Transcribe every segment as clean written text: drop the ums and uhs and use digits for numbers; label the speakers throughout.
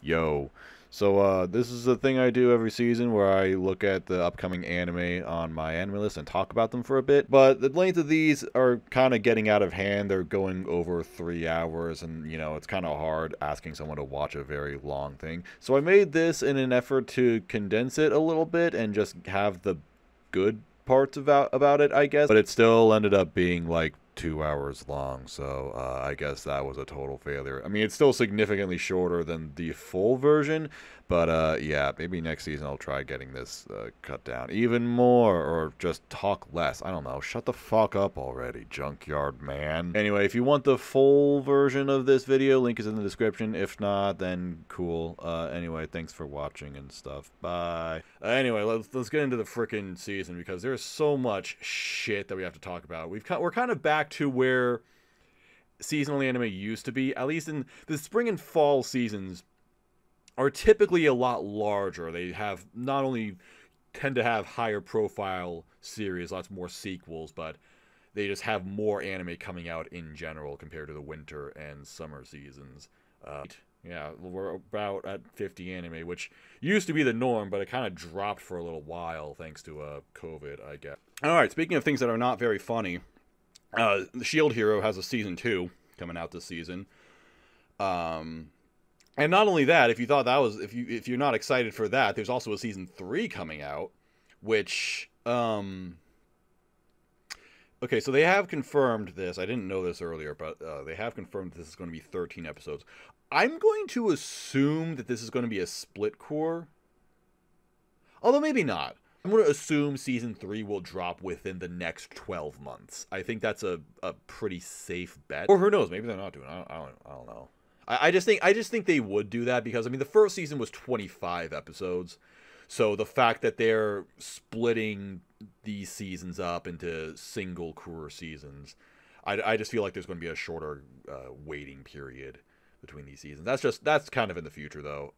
Speaker 1: Yo. So, this is a thing I do every season where I look at the upcoming anime on my anime list and talk about them for a bit. But the length of these are kind of getting out of hand. They're going over 3 hours, and, you know, it's kind of hard asking someone to watch a very long thing. So I made this in an effort to condense it a little bit and just have the good parts about it, I guess. But it still ended up being like 2 hours long, so I guess that was a total failure. I mean, it's still significantly shorter than the full version, but yeah, maybe next season I'll try getting this cut down even more, or just talk less. I don't know. Shut the fuck up already, junkyard man. Anyway, if you want the full version of this video, link is in the description. If not, then cool. Anyway, thanks for watching and stuff. Bye. Anyway, let's get into the frickin' season, because there's so much shit that we have to talk about. We're kind of back to where seasonal anime used to be, at least in the spring and fall seasons are typically a lot larger. They have not only tend to have higher profile series, lots more sequels, but they just have more anime coming out in general compared to the winter and summer seasons. Yeah, we're about at 50 anime, which used to be the norm, but it kind of dropped for a little while thanks to COVID, I guess. Alright, speaking of things that are not very funny, the Shield Hero has a season 2 coming out this season. And not only that, if you thought that was, if you're not excited for that, there's also a season 3 coming out, which okay, so they have confirmed this. I didn't know this earlier, but they have confirmed this is going to be 13 episodes. I'm going to assume that this is going to be a split core, although maybe not. I'm going to assume Season 3 will drop within the next 12 months. I think that's a pretty safe bet. Or who knows, maybe they're not doing it. I don't know. I just think they would do that because, I mean, the first season was 25 episodes. So the fact that they're splitting these seasons up into single core seasons, I just feel like there's going to be a shorter waiting period between these seasons. That's kind of in the future, though.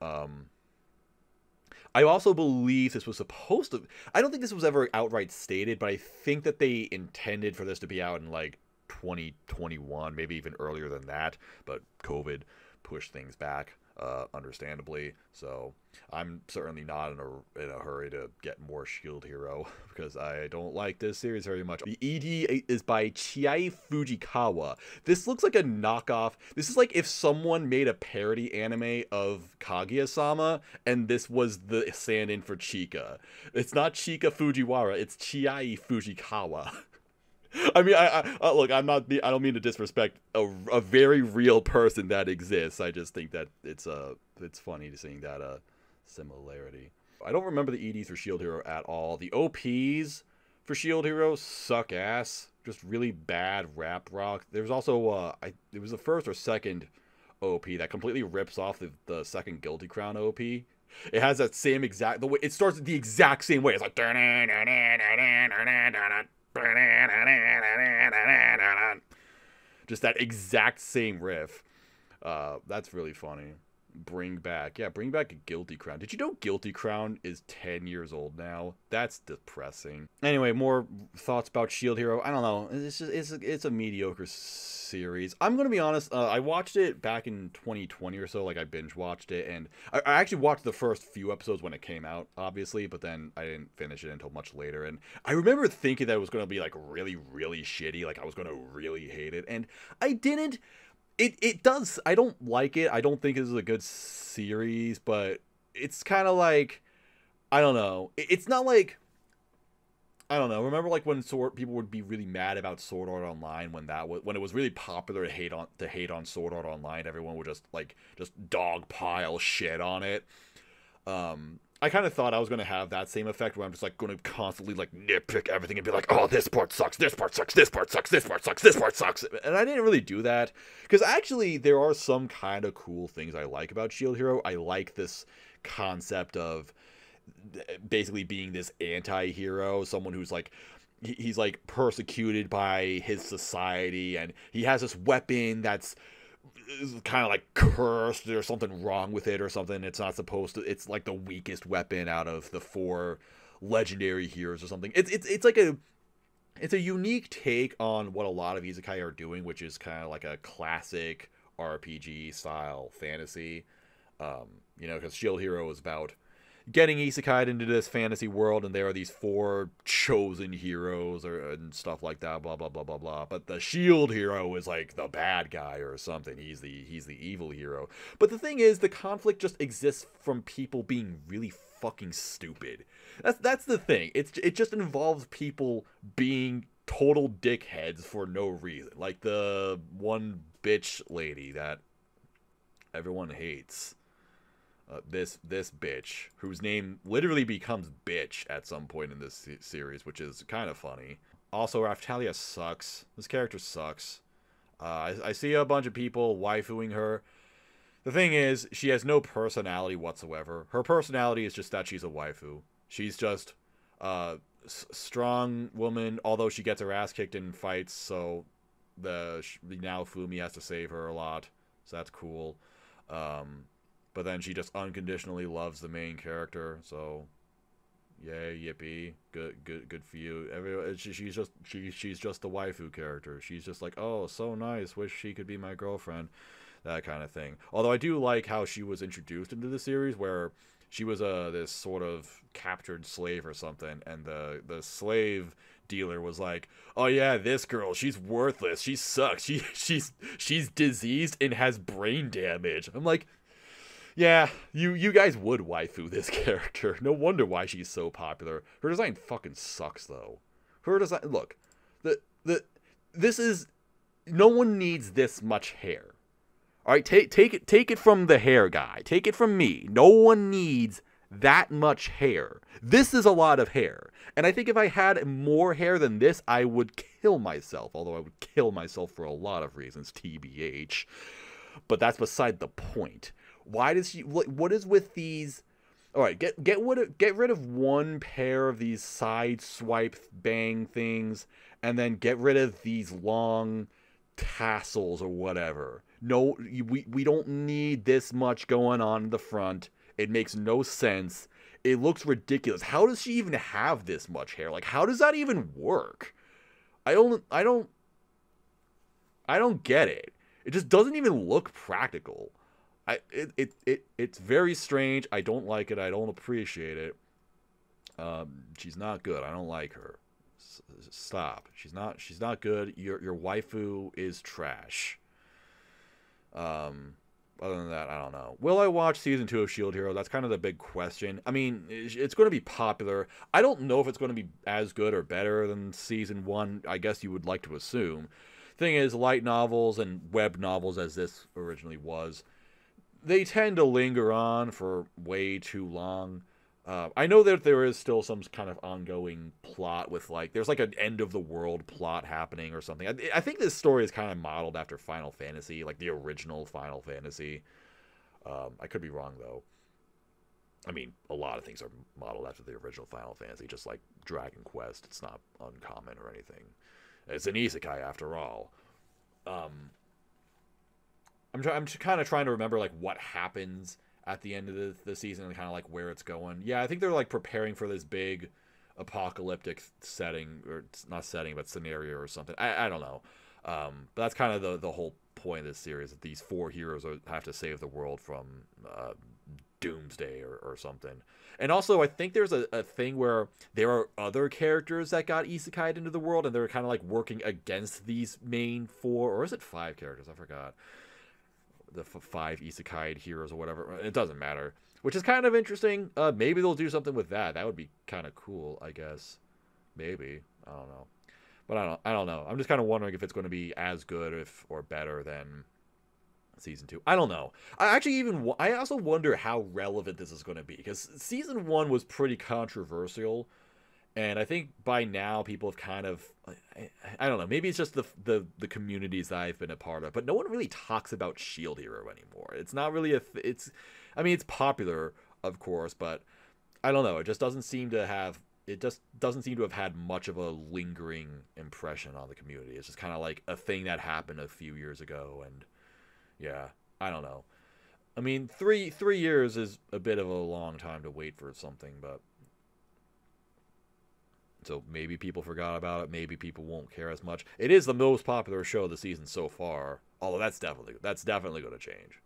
Speaker 1: I also believe this was supposed to... I don't think this was ever outright stated, but I think that they intended for this to be out in, like, 2021, maybe even earlier than that, but COVID pushed things back, understandably. So I'm certainly not in a hurry to get more Shield Hero, because I don't like this series very much. The ED is by Chiai Fujikawa. This looks like a knockoff. This is like if someone made a parody anime of Kaguya-sama, and this was the stand-in for Chika. It's not Chika Fujiwara, it's Chiai Fujikawa. I mean, look, I don't mean to disrespect a very real person that exists. I just think that it's funny to seeing that similarity. I don't remember the EDs for Shield Hero at all. The OPs for Shield Hero suck ass. Just really bad rap rock. There was also it was the first or second OP that completely rips off the second Guilty Crown OP. It has that same exact, the way it starts the exact same way. It's like just that exact same riff. That's really funny. Bring back a Guilty Crown. Did you know Guilty Crown is 10 years old now? That's depressing. Anyway, more thoughts about Shield Hero. I don't know. It's a mediocre series. I'm gonna be honest. I watched it back in 2020 or so. Like, I binge watched it, and I actually watched the first few episodes when it came out, obviously, but then I didn't finish it until much later. And I remember thinking that it was gonna be like really, really shitty. Like, I was gonna really hate it, and I didn't. It does. I don't like it. I don't think this is a good series, but it's kind of like, I don't know. It's not like, I don't know. Remember, like, when people would be really mad about Sword Art Online when it was really popular to hate on Sword Art Online. Everyone would just dogpile shit on it. I kind of thought I was going to have that same effect where I'm just like going to constantly like nitpick everything and be like, oh, this part sucks, this part sucks, this part sucks, this part sucks, this part sucks. And I didn't really do that, because actually there are some kind of cool things I like about Shield Hero. I like this concept of basically being this anti-hero, someone who's like, he's like persecuted by his society, and he has this weapon that's kind of like cursed. There's something wrong with it or something. It's not supposed to. It's like the weakest weapon out of the 4 legendary heroes or something. It's like a unique take on what a lot of isekai are doing, which is kind of like a classic RPG style fantasy. Because Shield Hero is about getting isekai into this fantasy world, and there are these 4 chosen heroes and stuff like that, blah blah blah blah blah. But the Shield Hero is like the bad guy or something. He's the evil hero. But the thing is, the conflict just exists from people being really fucking stupid. That's the thing. It just involves people being total dickheads for no reason. Like the one bitch lady that everyone hates. This bitch, whose name literally becomes bitch at some point in this series, which is kind of funny. Also, Raphtalia sucks. This character sucks. I see a bunch of people waifuing her. The thing is, she has no personality whatsoever. Her personality is just that she's a waifu. She's just a strong woman, although she gets her ass kicked in fights, so the now Fumi has to save her a lot, so that's cool. But then she just unconditionally loves the main character, so yay, yippee, good for you. She's just the waifu character. She's just like, oh, so nice, wish she could be my girlfriend, that kind of thing. Although I do like how she was introduced into the series, where she was this sort of captured slave or something, and the slave dealer was like, oh yeah, this girl, she's worthless, she sucks, she's diseased and has brain damage. I'm like, yeah, you guys would waifu this character. No wonder why she's so popular. Her design fucking sucks, though. Her design, look, this is, no one needs this much hair. All right, take it from the hair guy. Take it from me. No one needs that much hair. This is a lot of hair. And I think if I had more hair than this, I would kill myself. Although I would kill myself for a lot of reasons, TBH. But that's beside the point. Why does she... What is with these... Alright, get rid of one pair of these side swipe bang things, and then get rid of these long tassels or whatever. No, we don't need this much going on in the front. It makes no sense. It looks ridiculous. How does she even have this much hair? Like, how does that even work? I don't get it. It just doesn't even look practical. It's very strange. I don't like it. I don't appreciate it. She's not good. I don't like her. Stop. She's not good. Your waifu is trash. Other than that, I don't know. Will I watch season 2 of Shield Hero? That's kind of the big question. I mean, it's going to be popular. I don't know if it's going to be as good or better than season 1. I guess you would like to assume. Thing is, light novels and web novels, as this originally was, they tend to linger on for way too long. I know that there is still some kind of ongoing plot with, like, there's like an end of the world plot happening or something. I think this story is kind of modeled after Final Fantasy, like the original Final Fantasy. I could be wrong, though. I mean, a lot of things are modeled after the original Final Fantasy, just like Dragon Quest. It's not uncommon or anything. It's an isekai, after all. I'm kind of trying to remember, like, what happens at the end of the season and kind of, like, where it's going. Yeah, I think they're, like, preparing for this big apocalyptic setting, or not setting, but scenario or something. I don't know. But that's kind of the whole point of this series, that these 4 heroes have to save the world from doomsday or something. And also, I think there's a thing where there are other characters that got isekai'd into the world, and they're kind of, like, working against these main 4, or is it 5 characters? I forgot. The 5 isekai heroes or whatever. It doesn't matter. Which is kind of interesting. Maybe they'll do something with that. That would be kind of cool, I guess. Maybe. I don't know. But I don't know. I'm just kind of wondering if it's going to be as good or better than season 2. I don't know. I also wonder how relevant this is going to be, because season 1 was pretty controversial, and I think by now people have kind of, I don't know, maybe it's just the communities that I've been a part of, but no one really talks about Shield Hero anymore. It's not really it's popular, of course, but I don't know. It just doesn't seem to have had much of a lingering impression on the community. It's just kind of like a thing that happened a few years ago, and yeah, I don't know. I mean, 3 years is a bit of a long time to wait for something, but so maybe people forgot about it. Maybe people won't care as much. It is the most popular show of the season so far. Although that's definitely going to change.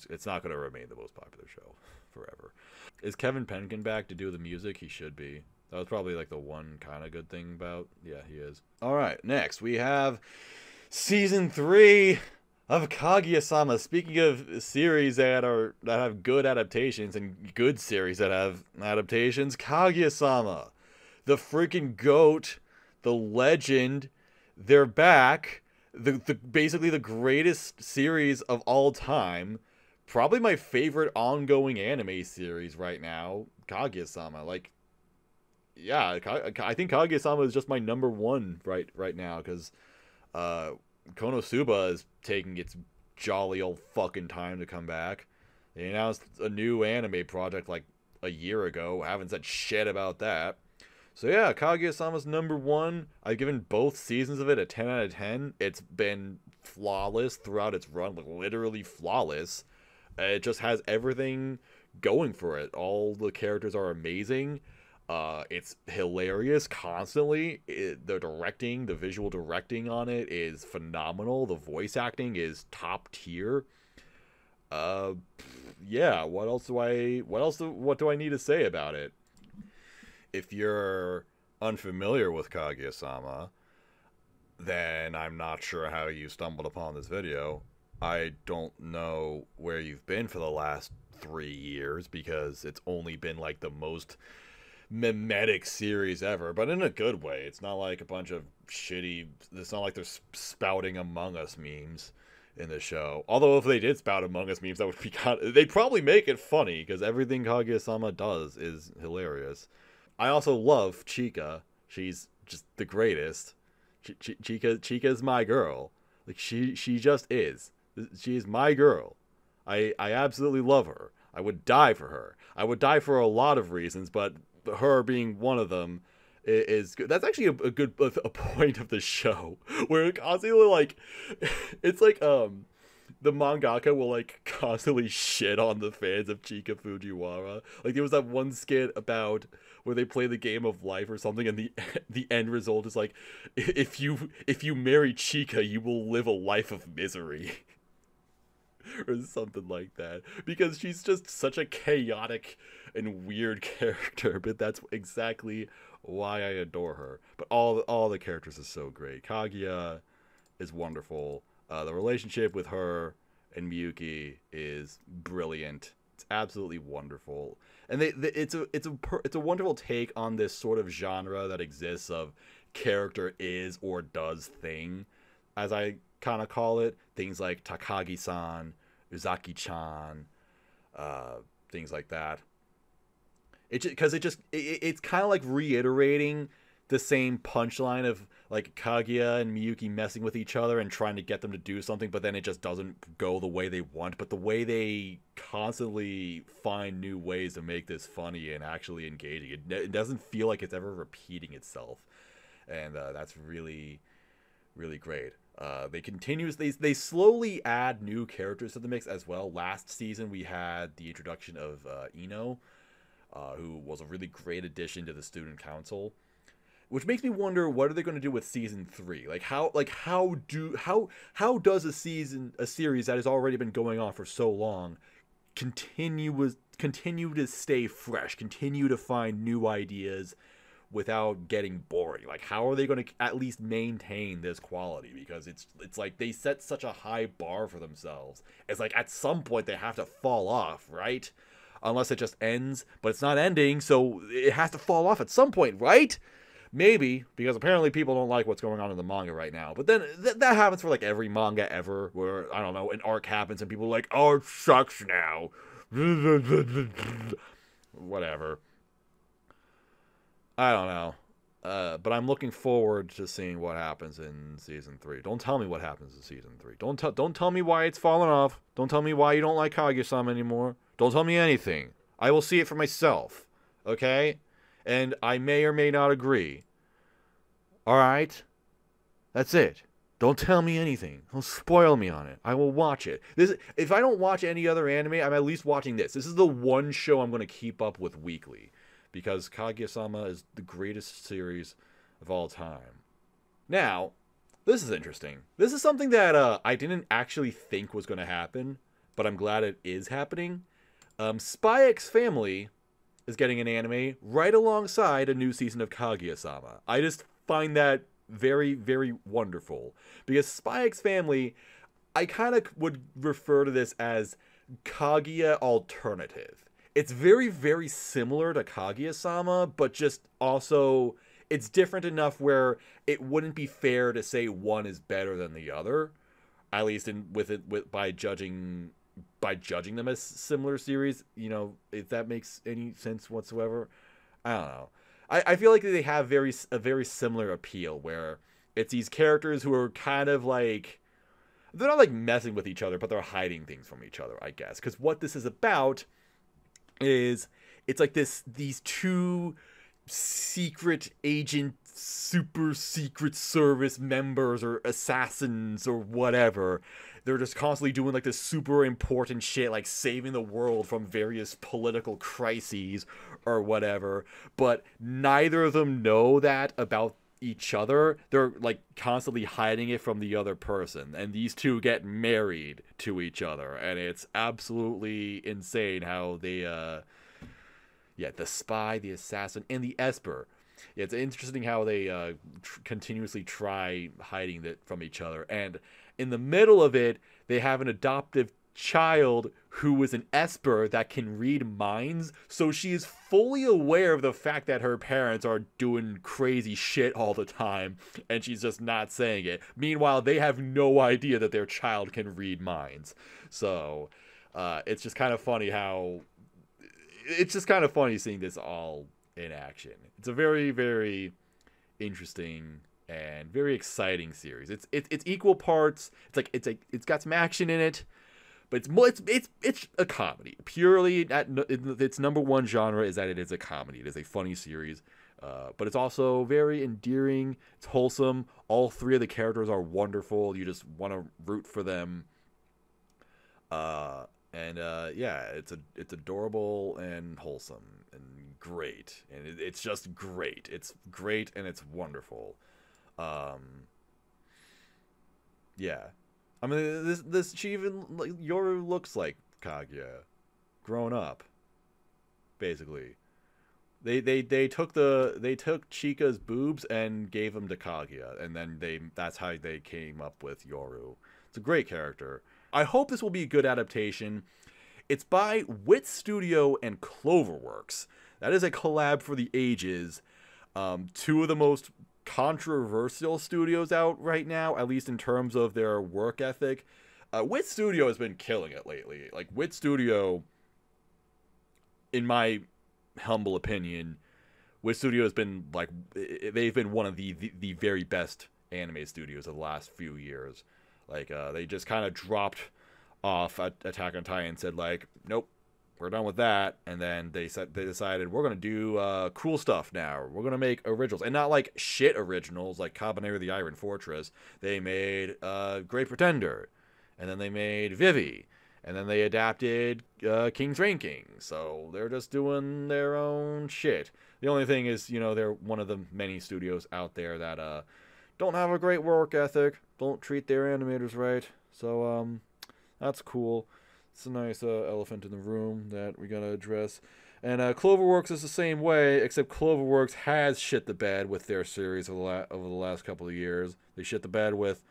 Speaker 1: it's not going to remain the most popular show forever. Is Kevin Penkin back to do the music? He should be. That was probably like the one kind of good thing about. Yeah, he is. All right, next we have season 3 of Kaguya-sama. Speaking of series that have good adaptations and good series that have adaptations, Kaguya-sama, the freaking GOAT, the legend, they're back. Basically the greatest series of all time. Probably my favorite ongoing anime series right now, Kaguya-sama. Like, yeah, I think Kaguya-sama is just my number one right now, because Konosuba is taking its jolly old fucking time to come back. They announced a new anime project like a year ago. I haven't said shit about that. So yeah, Kaguya-sama's number one. I've given both seasons of it a 10 out of 10. It's been flawless throughout its run, like literally flawless. It just has everything going for it. All the characters are amazing. It's hilarious constantly. The visual directing on it is phenomenal. The voice acting is top tier. Yeah, what do I need to say about it? If you're unfamiliar with Kaguya-sama, then I'm not sure how you stumbled upon this video. I don't know where you've been for the last 3 years, because it's only been like the most mimetic series ever, but in a good way. It's not like a bunch of shitty, it's not like they're spouting Among Us memes in the show. Although if they did spout Among Us memes, that would be they'd probably make it funny, because everything Kaguya-sama does is hilarious. I also love Chika. She's just the greatest. Chika's my girl. Like, she just is. She is my girl. I absolutely love her. I would die for her. I would die for a lot of reasons, but her being one of them is good. That's actually a good point of the show, where it constantly, like, it's like the mangaka will like constantly shit on the fans of Chika Fujiwara. Like, there was that one skit about where they play the game of life or something, and the end result is like, if you marry Chika, you will live a life of misery. Or something like that, because she's just such a chaotic and weird character, but that's exactly why I adore her. But all the characters are so great. Kaguya is wonderful. The relationship with her and Miyuki is brilliant. It's absolutely wonderful, and it's a wonderful take on this sort of genre that exists of character is or does thing, as I kind of call it. Things like Takagi-san, Uzaki-chan, things like that. It's kind of like reiterating the same punchline of like Kaguya and Miyuki messing with each other and trying to get them to do something, but then it just doesn't go the way they want. But the way they constantly find new ways to make this funny and actually engaging, it doesn't feel like it's ever repeating itself, and that's really, really great. They slowly add new characters to the mix as well. Last season we had the introduction of Ino, who was a really great addition to the student council, which makes me wonder, what are they going to do with season 3? How does a series that has already been going on for so long continue to stay fresh, continue to find new ideas without getting boring? Like, how are they going to at least maintain this quality? Because it's like they set such a high bar for themselves. It's like at some point they have to fall off, right? Unless it just ends, but it's not ending, so it has to fall off at some point, right? Maybe, because apparently people don't like what's going on in the manga right now. But then that happens for like every manga ever, where, I don't know, an arc happens and people are like, oh, it sucks now. Whatever. I don't know. But I'm looking forward to seeing what happens in season 3. Don't tell me what happens in season 3. Don't tell me why it's fallen off. Don't tell me why you don't like Kaguya-sama anymore. Don't tell me anything. I will see it for myself. Okay? And I may or may not agree. Alright? That's it. Don't tell me anything. Don't spoil me on it. I will watch it. If I don't watch any other anime, I'm at least watching this. This is the one show I'm going to keep up with weekly, because Kaguya-sama is the greatest series of all time. Now, this is interesting. This is something that I didn't actually think was going to happen, but I'm glad it is happening. Spy X Family is getting an anime right alongside a new season of Kaguya-sama. I just find that very, very wonderful. Because Spy X Family, I kind of would refer to this as Kaguya alternative. It's very, very similar to Kaguya-sama, but just also it's different enough where it wouldn't be fair to say one is better than the other, at least by judging them as similar series. You know, if that makes any sense whatsoever. I don't know. I feel like they have a very similar appeal, where it's these characters who are kind of like, they're not like messing with each other, but they're hiding things from each other, I guess. Because what this is about is, it's like these two secret agent, super secret service members or assassins or whatever. They're just constantly doing like this super important shit, like saving the world from various political crises or whatever. But neither of them know that about each other. They're like constantly hiding it from the other person, and these two get married to each other, and it's absolutely insane how they the spy, the assassin, and the esper. Yeah, it's interesting how they continuously try hiding it from each other, and in the middle of it, they have an adoptive child who is an esper that can read minds, so she is fully aware of the fact that her parents are doing crazy shit all the time, and she's just not saying it. Meanwhile, they have no idea that their child can read minds. So it's just kind of funny seeing this all in action. It's a very, very interesting and very exciting series. It's equal parts. It's got some action in it, but it's a comedy. Purely its number one genre is that it is a comedy. It is a funny series, but it's also very endearing. It's wholesome. All three of the characters are wonderful. You just want to root for them. It's adorable and wholesome and great, and it's just great. It's great and it's wonderful. I mean, she even, like, Yoru looks like Kaguya, grown up. Basically, they took Chika's boobs and gave them to Kaguya, and then that's how they came up with Yoru. It's a great character. I hope this will be a good adaptation. It's by Wit Studio and Cloverworks. That is a collab for the ages. Two of the most controversial studios out right now, at least in terms of their work ethic. Wit Studio has been killing it lately. Like, Wit Studio, in my humble opinion, Wit Studio has been, like, they've been one of the very best anime studios of the last few years. Like, they just kind of dropped off Attack on Titan and said, like, nope, we're done with that. And then they decided, we're going to do cool stuff now. We're going to make originals. And not like shit originals like Kabaneri the Iron Fortress. They made Great Pretender. And then they made Vivi. And then they adapted King's Ranking. So they're just doing their own shit. The only thing is, they're one of the many studios out there that don't have a great work ethic. Don't treat their animators right. So, that's cool. It's a nice elephant in the room that we gotta address. And Cloverworks is the same way, except Cloverworks has shit the bed with their series over the last couple of years. They shit the bed with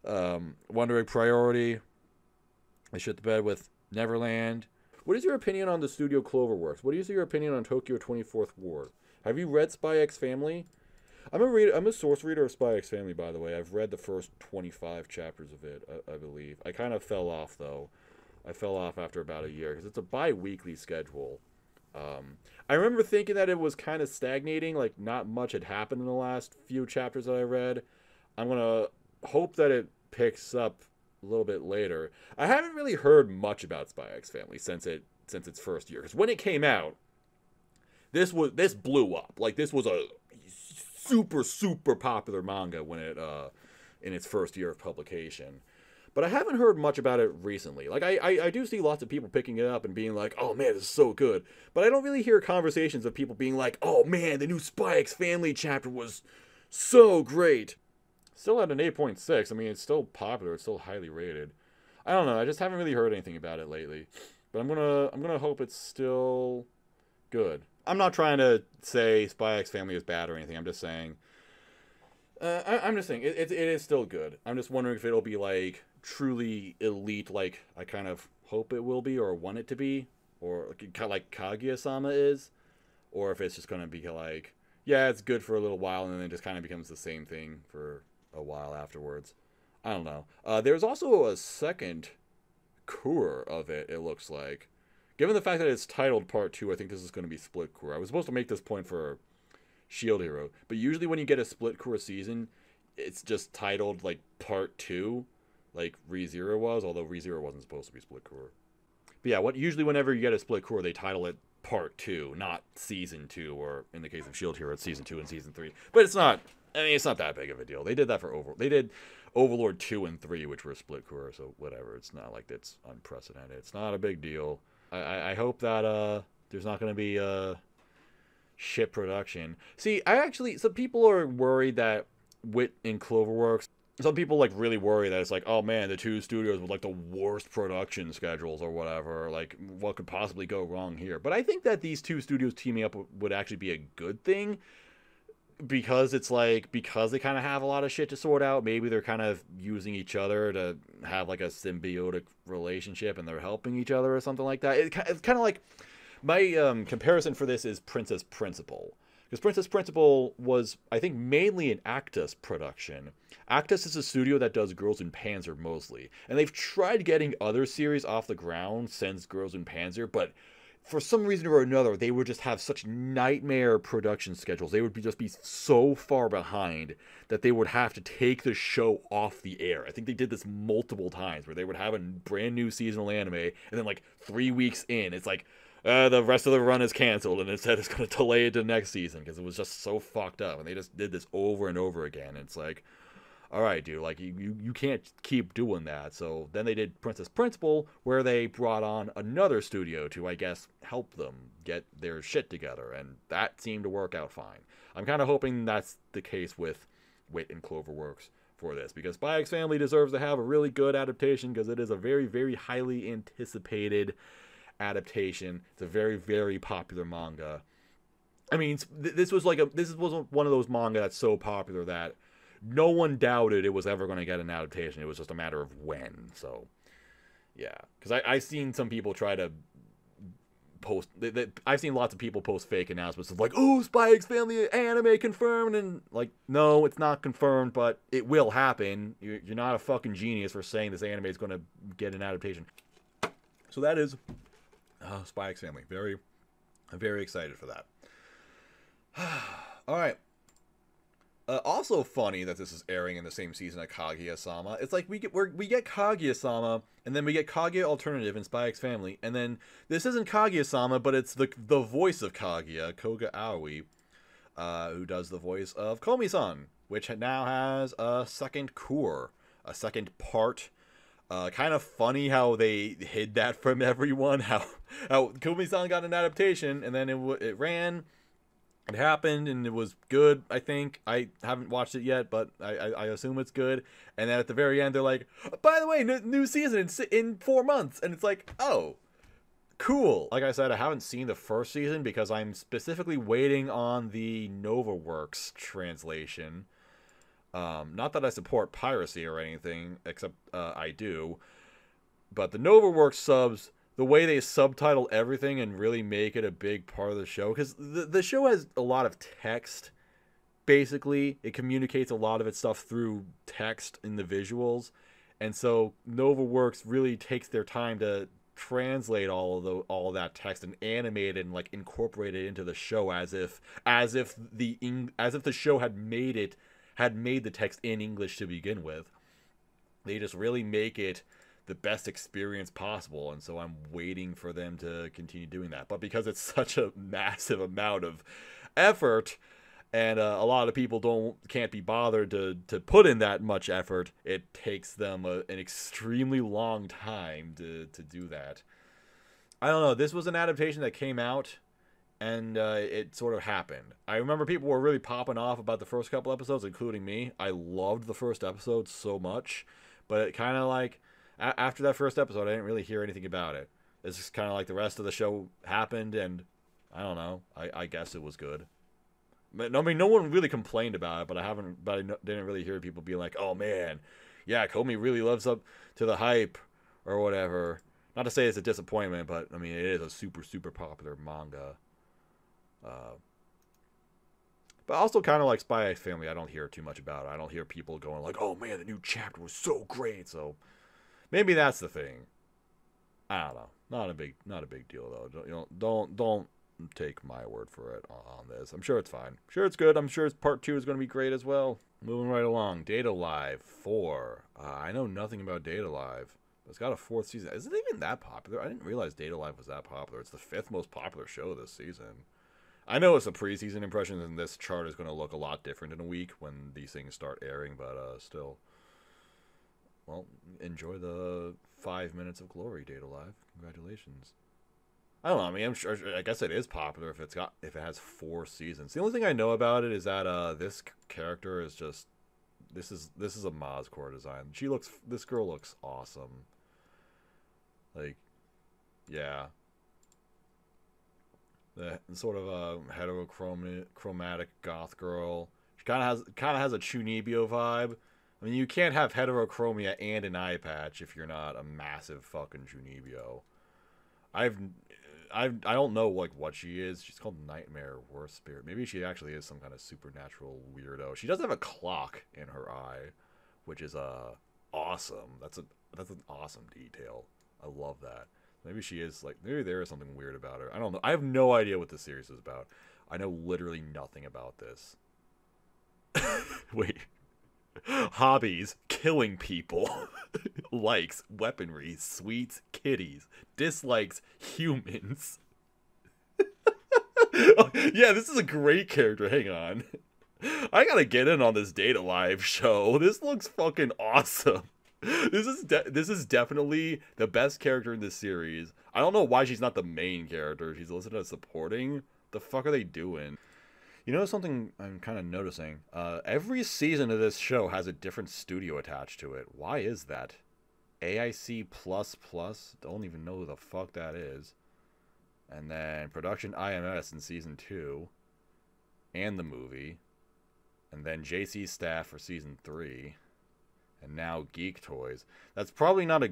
Speaker 1: Wandering Priority. They shit the bed with Neverland. What is your opinion on the studio Cloverworks? What is your opinion on Tokyo 24th Ward? Have you read Spy X Family? I'm a source reader of Spy X Family, by the way. I've read the first 25 chapters of it, I believe. I kind of fell off, though. I fell off after about a year, because it's a bi-weekly schedule. I remember thinking that it was kind of stagnating, like not much had happened in the last few chapters that I read. I'm going to hope that it picks up a little bit later. I haven't really heard much about Spy X Family since its first year, because when it came out, this blew up. Like, this was a super, super popular manga when it in its first year of publication. But I haven't heard much about it recently. Like, I do see lots of people picking it up and being like, oh man, this is so good. But I don't really hear conversations of people being like, oh man, the new Spy X Family chapter was so great. Still at an 8.6. I mean, it's still popular. It's still highly rated. I don't know. I just haven't really heard anything about it lately. But I'm gonna hope it's still good. I'm not trying to say Spy X Family is bad or anything. I'm just saying. I'm just saying it is still good. I'm just wondering if it'll be like truly elite, like I kind of hope it will be or want it to be, or kind of like Kaguya-sama is, or if it's just gonna be like, yeah, it's good for a little while and then it just kind of becomes the same thing for a while afterwards. I don't know. There's also a second cour of it. It looks like, given the fact that it's titled Part 2, I think this is going to be split cour. I was supposed to make this point for Shield Hero, but usually when you get a split cour season, it's just titled like Part 2, like ReZero was, although ReZero wasn't supposed to be split cour. But yeah, usually whenever you get a split cour, they title it Part 2, not Season 2, or in the case of Shield Hero, it's Season 2 and Season 3. But it's not, I mean, it's not that big of a deal. They did that for They did Overlord 2 and 3, which were split cour, so whatever. It's not like it's unprecedented. It's not a big deal. I hope that there's not going to be shit production. See, some people are worried that Wit in Cloverworks, some people like really worry that it's like, oh man, the two studios with like the worst production schedules or whatever, like what could possibly go wrong here. But I think that these two studios teaming up would actually be a good thing, because it's like, because they kind of have a lot of shit to sort out, maybe they're kind of using each other to have like a symbiotic relationship and they're helping each other or something like that. It's kind of like, my comparison for this is Princess Principal. Because Princess Principal was, I think, mainly an Actus production. Actus is a studio that does Girls in Panzer mostly. And they've tried getting other series off the ground since Girls in Panzer, but for some reason or another, they would just have such nightmare production schedules. They would just be so far behind that they would have to take the show off the air. I think they did this multiple times, where they would have a brand new seasonal anime, and then like 3 weeks in, it's like, the rest of the run is canceled, and instead it's going to delay it to next season, because it was just so fucked up, and they just did this over and over again. And it's like, all right, dude, like, you can't keep doing that. So then they did Princess Principal, where they brought on another studio to, I guess, help them get their shit together, and that seemed to work out fine. I'm kind of hoping that's the case with Wit and Cloverworks for this, because Spy X Family deserves to have a really good adaptation, because it is a very, very highly anticipated adaptation. It's a very, very popular manga. I mean, this was one of those manga that's so popular that no one doubted it was ever going to get an adaptation. It was just a matter of when. So yeah, because I've seen some people try to post, I've seen lots of people post fake announcements of like, oh, Spy X Family anime confirmed, and like, no, it's not confirmed, but it will happen. You're not a fucking genius for saying this anime is going to get an adaptation. So that is Spy X Family. I'm very excited for that. All right. Also funny that this is airing in the same season as Kaguya-sama. It's like we get Kaguya-sama, and then we get Kaguya Alternative in Spy X Family, and then this isn't Kaguya-sama, but it's the voice of Kaguya, Koga Aoi, who does the voice of Komi-san, which now has a second cour, a second part. Kind of funny how they hid that from everyone, how Komi-san got an adaptation, and then it ran, it happened, and it was good, I think. I haven't watched it yet, but I assume it's good. And then at the very end, they're like, by the way, new season in 4 months, and it's like, oh, cool. Like I said, I haven't seen the first season because I'm specifically waiting on the NovaWorks translation. Not that I support piracy or anything, except I do. But the NovaWorks subs, the way they subtitle everything and really make it a big part of the show, because the show has a lot of text, basically. It communicates a lot of its stuff through text in the visuals. And so NovaWorks really takes their time to translate all of that text and animate it and like incorporate it into the show as if the show had made the text in English to begin with. They just really make it the best experience possible, and so I'm waiting for them to continue doing that. But because it's such a massive amount of effort, and a lot of people can't be bothered to put in that much effort, it takes them an extremely long time to do that. I don't know, this was an adaptation that came out, and it sort of happened. I remember people were really popping off about the first couple episodes, including me. I loved the first episode so much, but it kind of like, After that first episode, I didn't really hear anything about it. It's just kind of like the rest of the show happened, and I don't know. I guess it was good. But, I mean, no one really complained about it, but I didn't really hear people be like, "Oh man, yeah, Komi really lives up to the hype," or whatever. Not to say it's a disappointment, but I mean, it is a super, super popular manga. But also kind of like Spy X Family, I don't hear too much about it. I don't hear people going like, "Oh man, the new chapter was so great." So maybe that's the thing. I don't know. Not a big deal though. Don't take my word for it on this. I'm sure it's fine. I'm sure it's good. I'm sure part 2 is going to be great as well. Moving right along. Date A Live 4. I know nothing about Date A Live. It's got a 4th season. Is it even that popular? I didn't realize Date A Live was that popular. It's the 5th most popular show this season. I know it's a preseason impression, and this chart is going to look a lot different in a week when these things start airing, but still. Well, enjoy the 5 minutes of glory, Date A Live. Congratulations. I don't know. I mean, I'm sure. I guess it is popular if it has 4 seasons. The only thing I know about it is that this character is just this is a Mazcore design. This girl looks awesome. Like, yeah, the sort of a heterochromatic goth girl. She kind of has a Chunibyo vibe. I mean, you can't have heterochromia and an eye patch if you're not a massive fucking Chunibyo. I don't know like what she is. She's called Nightmare Worst Spirit. Maybe she actually is some kind of supernatural weirdo. She does have a clock in her eye, which is awesome. That's an awesome detail. I love that. Maybe she is like, maybe there is something weird about her. I don't know. I have no idea what this series is about. I know literally nothing about this. Wait. Hobbies: killing people. Likes: weaponry, sweets, kitties. Dislikes: humans. Oh, yeah, this is a great character. Hang on. I gotta get in on this Date A Live show. This looks fucking awesome. This is definitely the best character in this series. I don't know why she's not the main character. She's listed as supporting. The fuck are they doing? You know something I'm kind of noticing? Every season of this show has a different studio attached to it. Why is that? AIC++? Don't even know who the fuck that is. And then Production IMS in Season 2. And the movie. And then JC Staff for Season 3. And now Geek Toys. That's probably not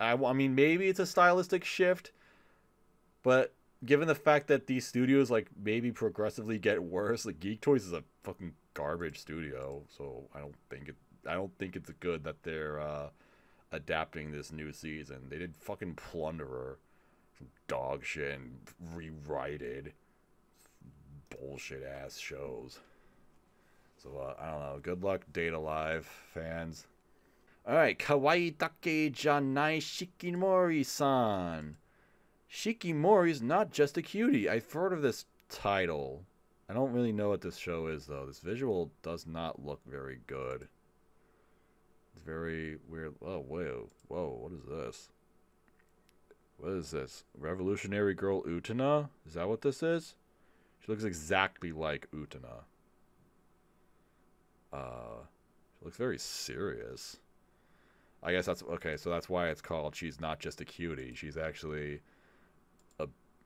Speaker 1: I mean, maybe it's a stylistic shift. But given the fact that these studios like maybe progressively get worse, like Geek Toys is a fucking garbage studio, so I don't think it's good that they're adapting this new season. They did fucking Plunderer, some dog shit, and rewrited bullshit ass shows. So I don't know. Good luck, Date A Live fans. All right, Kawaii dake janai Shikimori-san. Shikimori's not just a cutie. I've heard of this title. I don't really know what this show is, though. This visual does not look very good. It's very weird. Oh, whoa. Whoa, what is this? What is this? Revolutionary Girl Utena? Is that what this is? She looks exactly like Utena. She looks very serious. I guess that's... Okay, so that's why it's called She's Not Just a Cutie. She's actually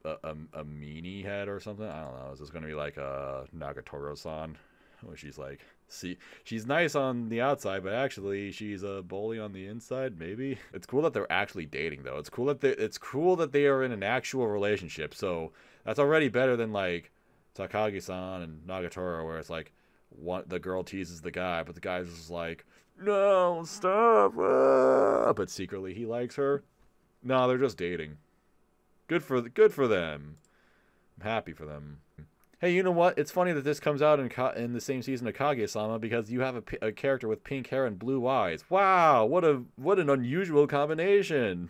Speaker 1: a meanie head or something. I don't know. Is this going to be like a Nagatoro-san? Where she's like... See, she's nice on the outside, but actually she's a bully on the inside, maybe? It's cool that they're actually dating, though. It's cool that they are in an actual relationship, so that's already better than, like, Takagi-san and Nagatoro, where it's like, the girl teases the guy, but the guy's just like, no, stop, but secretly he likes her. No, they're just dating. Good for them. I'm happy for them. Hey, you know what? It's funny that this comes out in the same season of Kaguya-sama because you have a character with pink hair and blue eyes. Wow, what an unusual combination.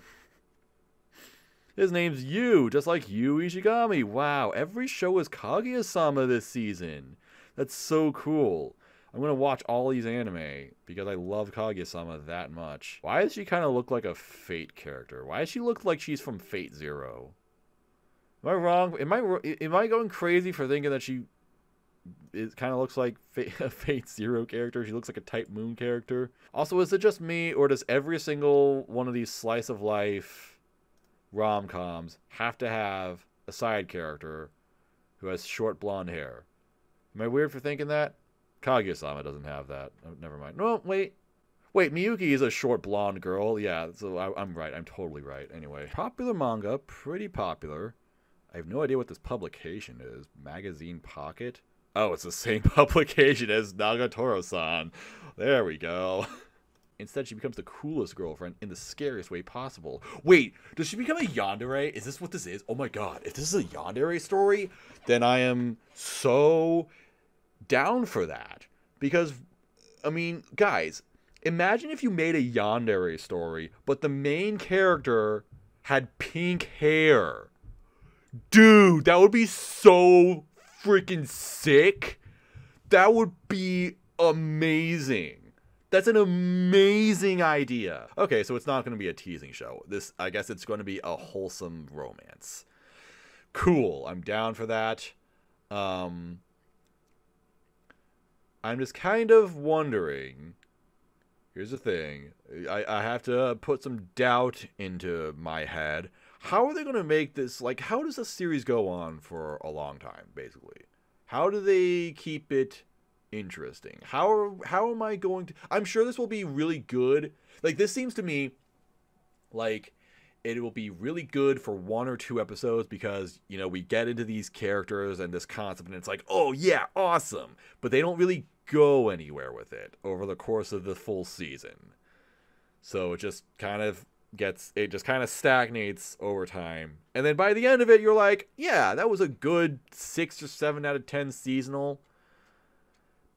Speaker 1: His name's Yu, just like Yu Ishigami. Wow, every show is Kaguya-sama this season. That's so cool. I'm going to watch all these anime because I love Kaguya-sama that much. Why does she kind of look like a Fate character? Why does she look like she's from Fate Zero? Am I wrong? Am I going crazy for thinking that she... it kind of looks like a Fate Zero character. She looks like a Type Moon character. Also, is it just me, or does every single one of these slice of life rom-coms have to have a side character who has short blonde hair? Am I weird for thinking that? Kaguya-sama doesn't have that. Oh, never mind. No, wait. Wait, Miyuki is a short blonde girl. Yeah, so I'm right. I'm totally right. Anyway, popular manga, pretty popular. I have no idea what this publication is. Magazine Pocket? Oh, it's the same publication as Nagatoro-san. There we go. Instead, she becomes the coolest girlfriend in the scariest way possible. Wait, does she become a yandere? Is this what this is? Oh my god, if this is a yandere story, then I am so down for that. Because, I mean, guys, imagine if you made a yandere story, but the main character had pink hair. Dude, that would be so freaking sick. That would be amazing. That's an amazing idea. Okay, so it's not going to be a teasing show. I guess it's going to be a wholesome romance. Cool, I'm down for that. I'm just kind of wondering. Here's the thing. I have to put some doubt into my head. How are they going to make this, like, how does a series go on for a long time, basically? How do they keep it interesting? How am I going to... I'm sure this will be really good. Like, this seems to me like it will be really good for 1 or 2 episodes because, you know, we get into these characters and this concept and it's like, oh, yeah, awesome. But they don't really go anywhere with it over the course of the full season. So it just kind of stagnates over time. And then by the end of it, you're like, yeah, that was a good 6 or 7 out of 10 seasonal,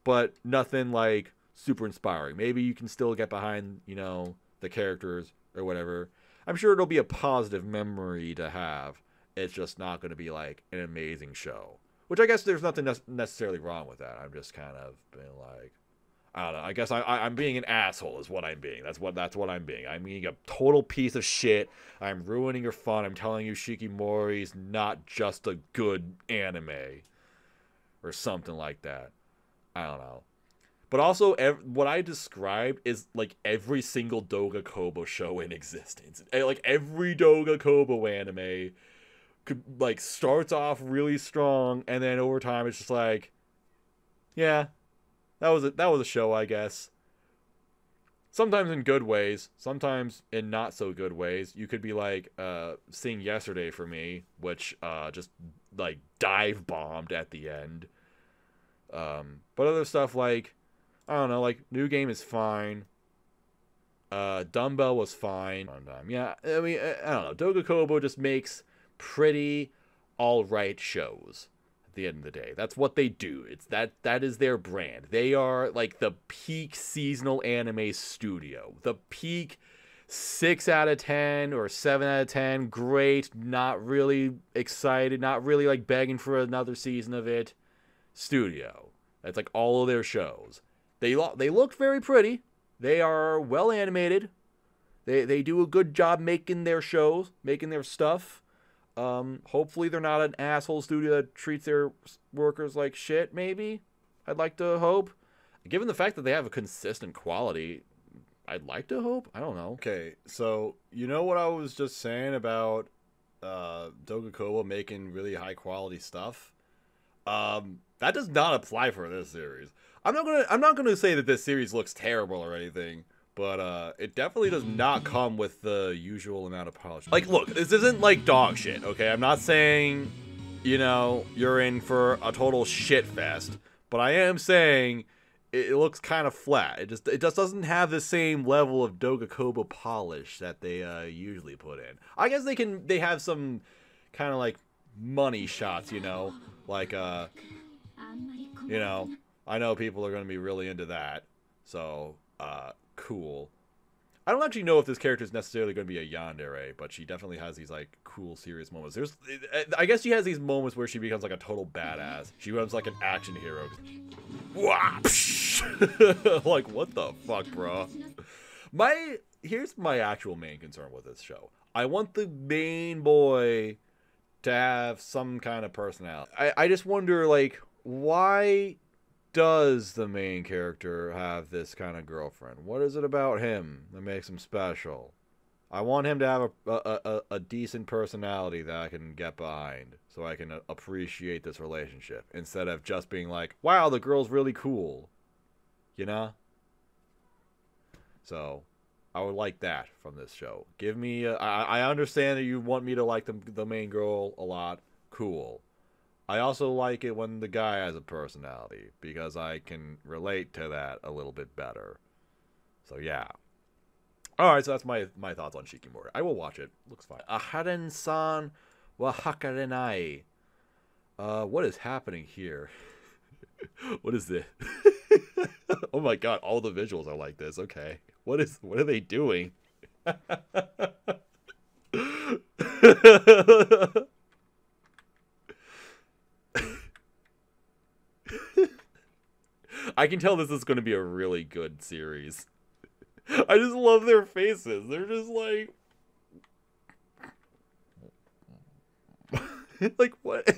Speaker 1: but nothing like super inspiring. Maybe you can still get behind, you know, the characters or whatever. I'm sure it'll be a positive memory to have. It's just not going to be like an amazing show, which I guess there's nothing necessarily wrong with that. I'm just kind of being like, I don't know. I guess I'm being an asshole is what I'm being. That's what I'm being. I'm being a total piece of shit. I'm ruining your fun. I'm telling you Shikimori's not just a good anime or something like that. I don't know. But also, what I described is like every single Doga Kobo show in existence. Like every Doga Kobo anime could like starts off really strong, and then over time it's just like, yeah, that was a show, I guess. Sometimes in good ways, sometimes in not so good ways. You could be like Sing Yesterday for me, which just like dive bombed at the end. But other stuff like, I don't know, like New Game is fine. Dumbbell was fine. Yeah, I mean, I don't know. Doga Kobo just makes pretty alright shows at the end of the day. That's what they do. It's that is their brand. They are like the peak seasonal anime studio. The peak 6 out of 10 or 7 out of 10. Great. Not really excited. Not really like begging for another season of it. Studio. That's like all of their shows. They look very pretty. They are well animated. They do a good job making their shows, making their stuff. Hopefully they're not an asshole studio that treats their workers like shit, maybe. I'd like to hope. Given the fact that they have a consistent quality, I'd like to hope. I don't know. Okay, so you know what I was just saying about Doga Kobo making really high quality stuff? That does not apply for this series. I'm not gonna say that this series looks terrible or anything, but it definitely does not come with the usual amount of polish. Like, look, this isn't like dog shit, okay? I'm not saying, you know, you're in for a total shit fest, but I am saying it looks kind of flat. It just doesn't have the same level of Doga Kobo polish that they usually put in. I guess they have some kind of like money shots, you know, like you know, I know people are going to be really into that, so cool. I don't actually know if this character is necessarily going to be a yandere, but she definitely has these like cool, serious moments. I guess she has these moments where she becomes like a total badass. She becomes like an action hero. Like, what the fuck, bro? Here's my actual main concern with this show. I want the main boy to have some kind of personality. I just wonder, like, why does the main character have this kind of girlfriend? What is it about him that makes him special? I want him to have a decent personality that I can get behind so I can appreciate this relationship instead of just being like, wow, the girl's really cool. You know? So, I would like that from this show. Give me I understand that you want me to like the main girl a lot. Cool. I also like it when the guy has a personality because I can relate to that a little bit better. So, yeah. Alright, so that's my thoughts on Shikimori. I will watch it. Looks fine. Aharen-san wa Hakarenai. What is happening here? What is this? Oh my god, all the visuals are like this. Okay. What are they doing? I can tell this is going to be a really good series. I just love their faces. They're just like... like, what?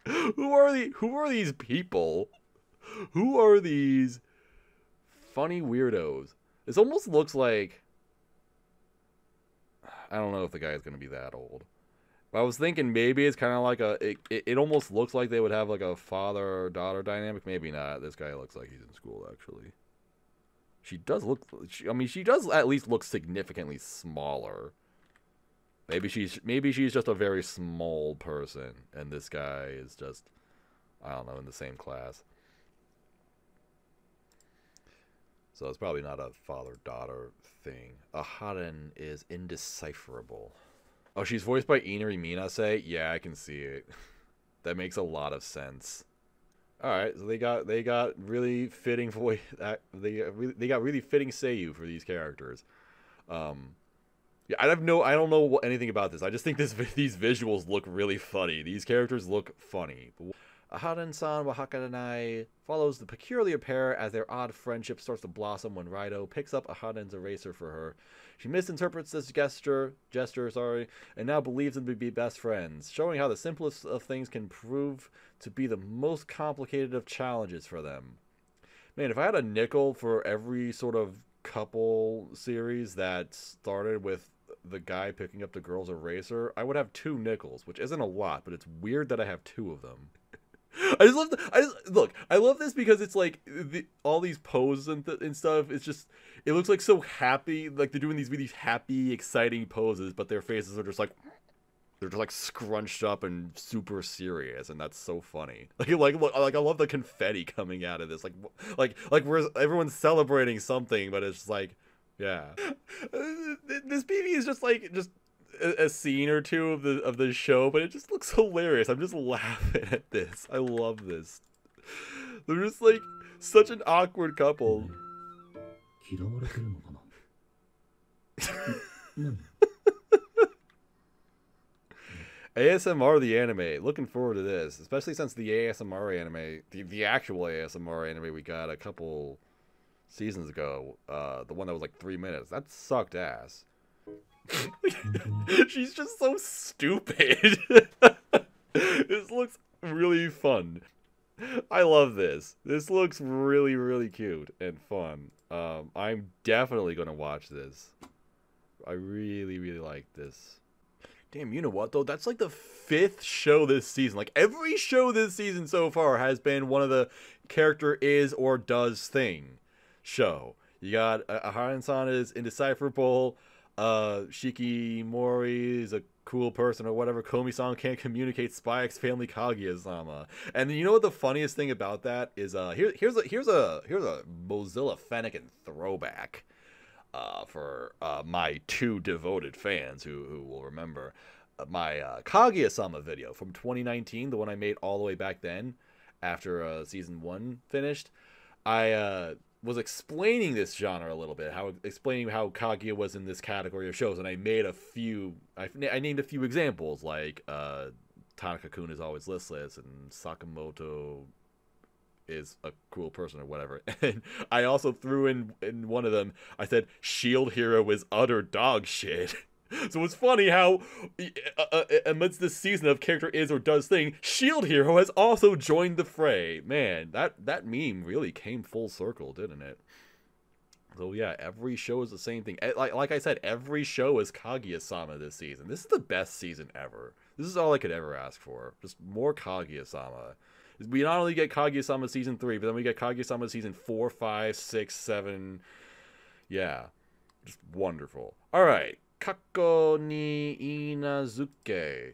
Speaker 1: Who are these people? Who are these funny weirdos? This almost looks like... I don't know if the guy is going to be that old. But I was thinking maybe it's kind of like it almost looks like they would have like a father-daughter dynamic. Maybe not. This guy looks like he's in school, actually. She does look... I mean, she does at least look significantly smaller. Maybe she's just a very small person, and this guy is just, I don't know, in the same class. So it's probably not a father-daughter thing. Aharen is indecipherable. Oh, she's voiced by Minase? Yeah, I can see it. That makes a lot of sense. All right, so they got really fitting voice. They got really fitting seiyuu for these characters. Yeah, I don't know anything about this. I just think these visuals look really funny. These characters look funny. Aharen-san wa Hakarenai follows the peculiar pair as their odd friendship starts to blossom when Raido picks up Aharen's eraser for her. She misinterprets this gesture, and now believes them to be best friends, showing how the simplest of things can prove to be the most complicated of challenges for them. Man, if I had a nickel for every sort of couple series that started with the guy picking up the girl's eraser, I would have 2 nickels, which isn't a lot, but it's weird that I have 2 of them. I love this because it's like all these poses and stuff. It's just, it looks like so happy, like they're doing these really happy, exciting poses, but their faces are just like, they're just like scrunched up and super serious, and that's so funny. Like I love the confetti coming out of this, like where everyone's celebrating something, but it's just like, yeah. This BB is just a scene or two of the show, but it just looks hilarious. I'm just laughing at this. I love this. They're just like such an awkward couple. ASMR the anime. Looking forward to this, especially since the ASMR anime, the actual ASMR anime we got a couple seasons ago, the one that was like 3 minutes, that sucked ass. She's just so stupid. This looks really fun. I love this. This looks really, really cute and fun. I'm definitely gonna watch this. I really, really like this. Damn, you know what though? That's like the 5th show this season. Like every show this season so far has been one of the character is or does thing show. You got Aharen-san is indecipherable. Shikimori is a cool person or whatever. Komi-san can't communicate. Spy X Family Kaguya-sama. And you know what the funniest thing about that is? Here's a Mozilla Fennekin throwback. For my 2 devoted fans who will remember my Kaguya-sama video from 2019, the one I made all the way back then after season 1 finished. I was explaining this genre a little bit, explaining how Kaguya was in this category of shows, and I made I named a few examples, like Tanaka-kun is always listless, and Sakamoto is a cool person or whatever. And I also threw in one of them, I said, Shield Hero is utter dog shit. So it's funny how, amidst this season of character is or does thing, Shield Hero has also joined the fray. Man, that meme really came full circle, didn't it? So yeah, every show is the same thing. Like I said, every show is Kaguya-sama this season. This is the best season ever. This is all I could ever ask for. Just more Kaguya-sama. We not only get Kaguya-sama season 3, but then we get Kaguya-sama season 4, 5, 6, 7. Yeah. Just wonderful. Alright. Kakkou ni Iinazuke.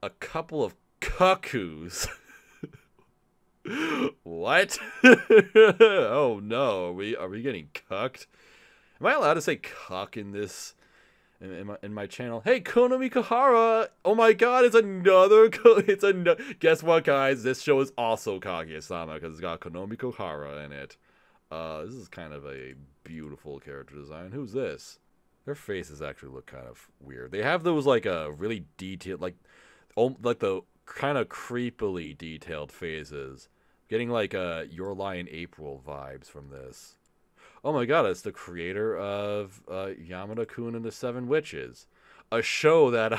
Speaker 1: A couple of cuckoos. What? Oh no, are we getting cucked? Am I allowed to say cuck in this in my channel? Hey, Konami Kahara! Oh my god, guess what, guys? This show is also Kaguya-sama because it's got Konami Kahara in it. This is kind of a beautiful character design. Who's this? Their faces actually look kind of weird. They have those like really detailed, like the kind of creepily detailed faces. Getting like Your Lie in April vibes from this. Oh my god, it's the creator of Yamada-kun and the Seven Witches. A show that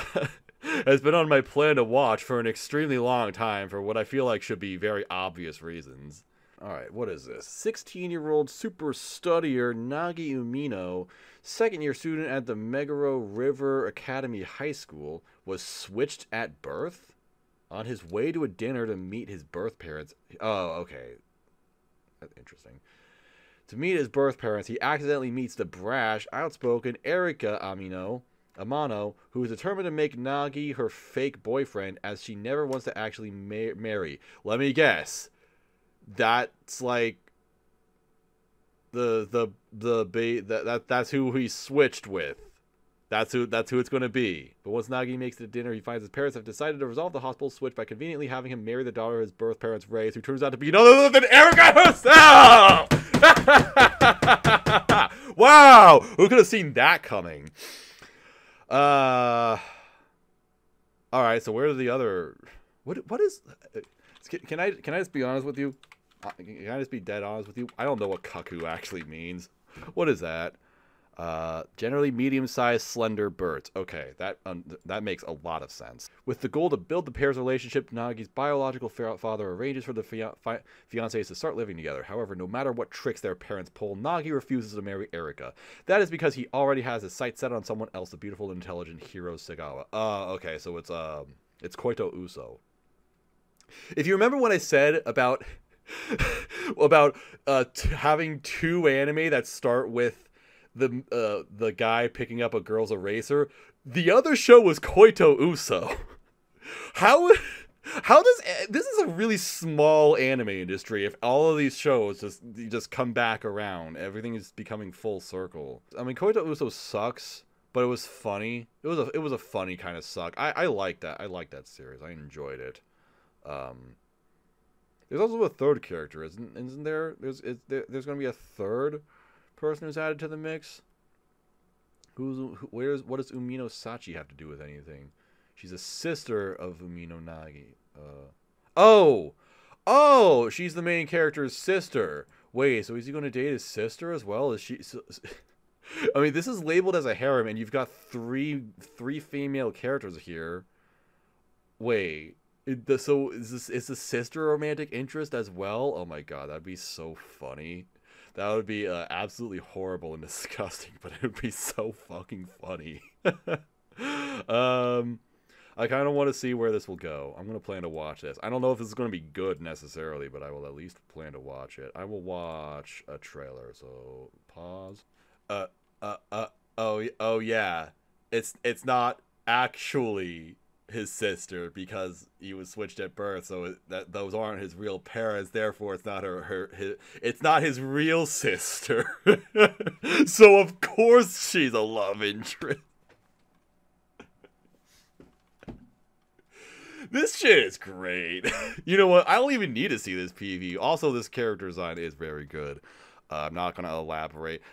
Speaker 1: has been on my plan to watch for an extremely long time for what I feel like should be very obvious reasons. Alright, what is this? 16-year-old super studier Nagi Umino, second-year student at the Meguro River Academy High School, was switched at birth? On his way to a dinner to meet his birth parents... Oh, okay. That's interesting. To meet his birth parents, he accidentally meets the brash, outspoken Erika Amano, who is determined to make Nagi her fake boyfriend, as she never wants to actually marry. Let me guess. That's like... That's who he switched with. That's who it's going to be. But once Nagi makes it to dinner, he finds his parents have decided to resolve the hospital switch by conveniently having him marry the daughter his birth parents raised, who turns out to be none other than Erika herself! Wow! Who could have seen that coming? Alright, so where's the other... What is... Can I just be honest with you? Can I just be dead honest with you? I don't know what Kakkou actually means. What is that? Generally medium-sized, slender birds. Okay, that makes a lot of sense. With the goal to build the pair's relationship, Nagi's biological father arranges for the fiancés to start living together. However, no matter what tricks their parents pull, Nagi refuses to marry Erika. That is because he already has his sights set on someone else, the beautiful and intelligent Hiro Segawa. Okay, so it's Koito Uso. If you remember what I said about having two anime that start with the guy picking up a girl's eraser, the other show was Koito Uso. How does this is a really small anime industry if all of these shows just come back around, everything is becoming full circle. I mean, Koito Uso sucks, but it was funny. It was a funny kind of suck. I like that. I like that series. I enjoyed it. There's also a third character, isn't there? There's going to be a third person who's added to the mix. What does Umino Sachi have to do with anything? She's a sister of Umino Nagi. Oh, she's the main character's sister. Wait, so is he going to date his sister as well? Is she? I mean, this is labeled as a harem, and you've got three female characters here. Wait, so is the sister romantic interest as well? Oh my god, that'd be so funny. That would be absolutely horrible and disgusting, but it would be so fucking funny. I kind of want to see where this will go. I'm going to plan to watch this. I don't know if this is going to be good necessarily, but I will at least plan to watch it. I will watch a trailer, so pause. Oh yeah. It's not actually his sister because he was switched at birth, so those aren't his real parents. Therefore, it's not it's not his real sister. So of course she's a love interest. This shit is great. You know what? I don't even need to see this PV. Also, this character design is very good. I'm not going to elaborate.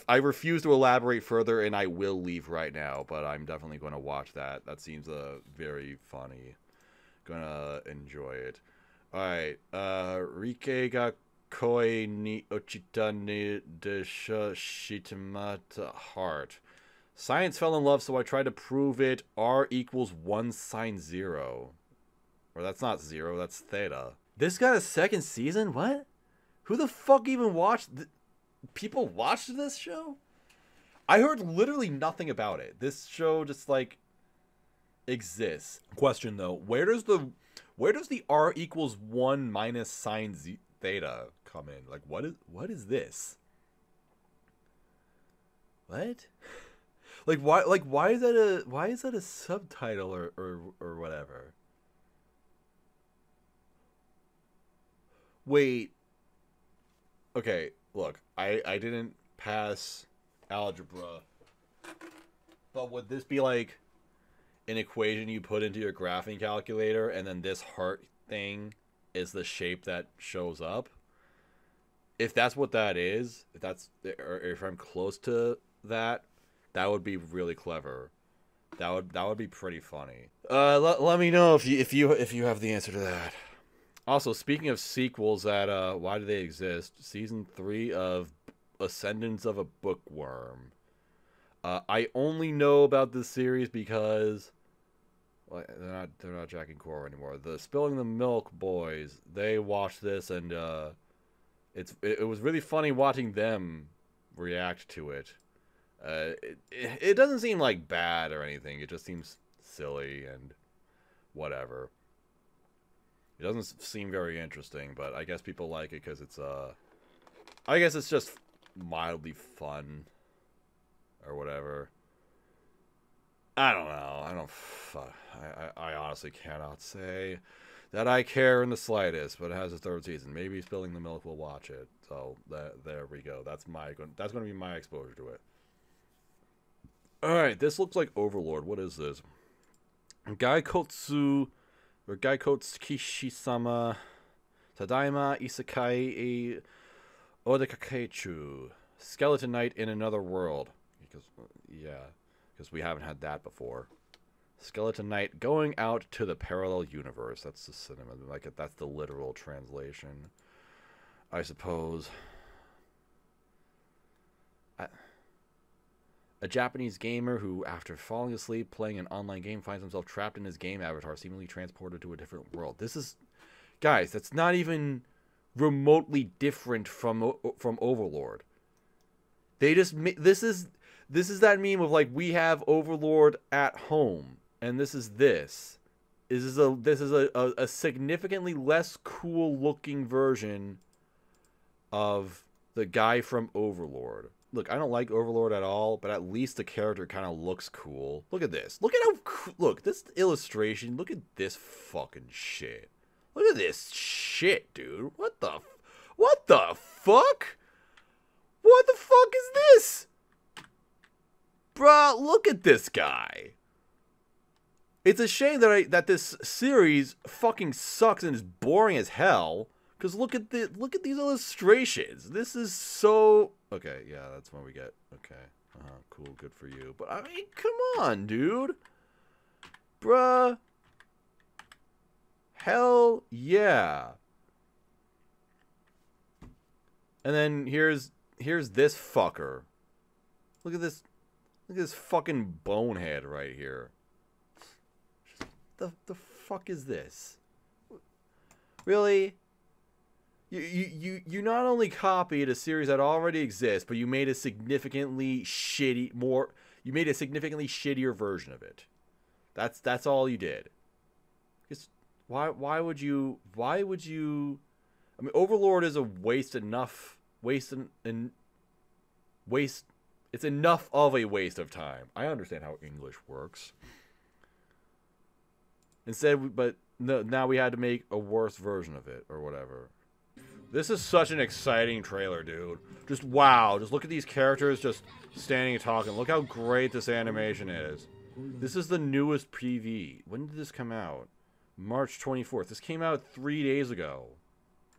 Speaker 1: I refuse to elaborate further, and I will leave right now, but I'm definitely going to watch that. That seems very funny. Gonna enjoy it. Alright, Rikei ga koi ni Ochita ni de shitemita heart. Science fell in love, so I tried to prove it. R equals 1 sine 0. Or that's not 0, that's theta. This got a second season? What? Who the fuck even watched... People watched this show? I heard literally nothing about it. This show just, like, exists. Question, though. Where does the R equals 1 minus sine theta come in? Like, what is this? What? why is that a subtitle or whatever? Wait. Okay, look, I didn't pass algebra, but would this be like an equation you put into your graphing calculator, and then this heart thing is the shape that shows up? If that's what that is, if I'm close to that, that would be really clever. That would be pretty funny. Let me know if you have the answer to that. Also, speaking of sequels that why do they exist? Season 3 of Ascendance of a Bookworm. I only know about this series because they're not Jack and Cora anymore. The Spilling the Milk boys, they watched this, and it was really funny watching them react to it. It doesn't seem like bad or anything. It just seems silly and whatever. It doesn't seem very interesting, but I guess people like it because it's I guess it's just mildly fun or whatever. I don't know. I honestly cannot say that I care in the slightest, but it has a third season. Maybe Spilling the Milk will watch it. So there we go. That's going to be my exposure to it. All right, this looks like Overlord. What is this? Gaikotsu or Gaikotsu Kishi-sama, Tadaima, Isekai, Odekakechuu, Skeleton Knight in Another World. Because we haven't had that before. Skeleton Knight going out to the parallel universe. That's the cinema. That's the literal translation, I suppose. A Japanese gamer who, after falling asleep playing an online game, finds himself trapped in his game avatar, seemingly transported to a different world. This is, guys, that's not even remotely different from Overlord. They just this is that meme of like, we have Overlord at home, and this is this. This is a significantly less cool looking version of the guy from Overlord. Look, I don't like Overlord at all, but at least the character kind of looks cool. Look at this. Look at how cool. Look, this illustration. Look at this fucking shit. Look at this shit, dude. What the fuck? What the fuck is this? Bruh, look at this guy. It's a shame that this series fucking sucks and is boring as hell. Cause look at these illustrations. This is so okay. Yeah, that's what we get. Okay, cool, good for you. But I mean, come on, dude, bruh. Hell yeah. And then here's this fucker. Look at this. Look at this fucking bonehead right here. The fuck is this? Really? You not only copied a series that already exists, but you made a significantly shittier version of it. That's all you did. Just why would you I mean, Overlord is a waste it's enough of a waste of time. I understand how English works. But no, now we had to make a worse version of it or whatever. This is such an exciting trailer, dude. Just wow. Just look at these characters just standing and talking. Look how great this animation is. This is the newest PV. When did this come out? March 24th. This came out 3 days ago.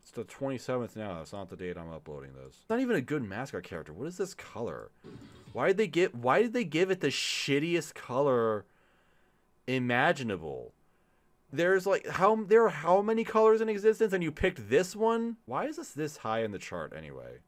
Speaker 1: It's the 27th now. That's not the date I'm uploading this. It's not even a good mascot character. What is this color? Why did they give it the shittiest color imaginable? There's like there are how many colors in existence, and you picked this one? Why is this high in the chart anyway?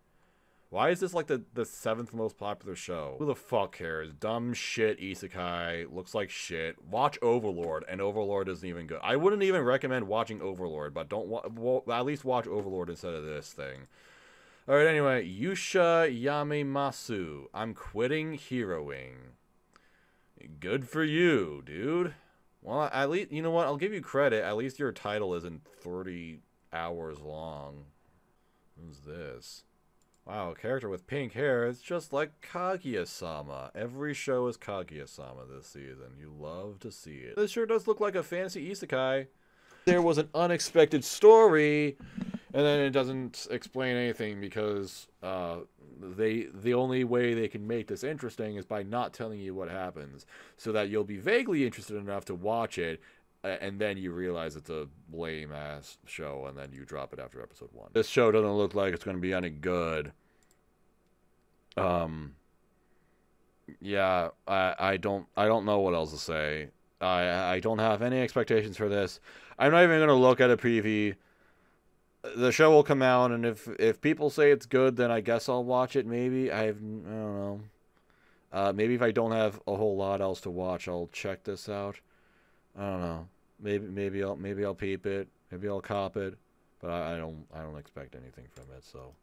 Speaker 1: Why is this like the 7th most popular show? Who the fuck cares? Dumb shit isekai, looks like shit. Watch Overlord, and Overlord isn't even good. I wouldn't even recommend watching Overlord, but at least watch Overlord instead of this thing. Alright, anyway, Yuusha Yamemasu. I'm quitting heroing. Good for you, dude. Well, at least, you know what? I'll give you credit. At least your title isn't 30 hours long. Who's this? Wow, a character with pink hair. It's just like Kaguya-sama. Every show is Kaguya-sama this season. You love to see it. This sure does look like a fantasy isekai. There was an unexpected story, and then it doesn't explain anything because the only way they can make this interesting is by not telling you what happens, so that you'll be vaguely interested enough to watch it, and then you realize it's a lame-ass show, and then you drop it after episode 1. This show doesn't look like it's going to be any good. Yeah, I don't know what else to say. I don't have any expectations for this. I'm not even going to look at a preview. The show will come out, and if people say it's good, then I guess I'll watch it, maybe. I don't know. Maybe if I don't have a whole lot else to watch, I'll check this out. I don't know. Maybe I'll peep it. Maybe I'll cop it. But I don't expect anything from it, so.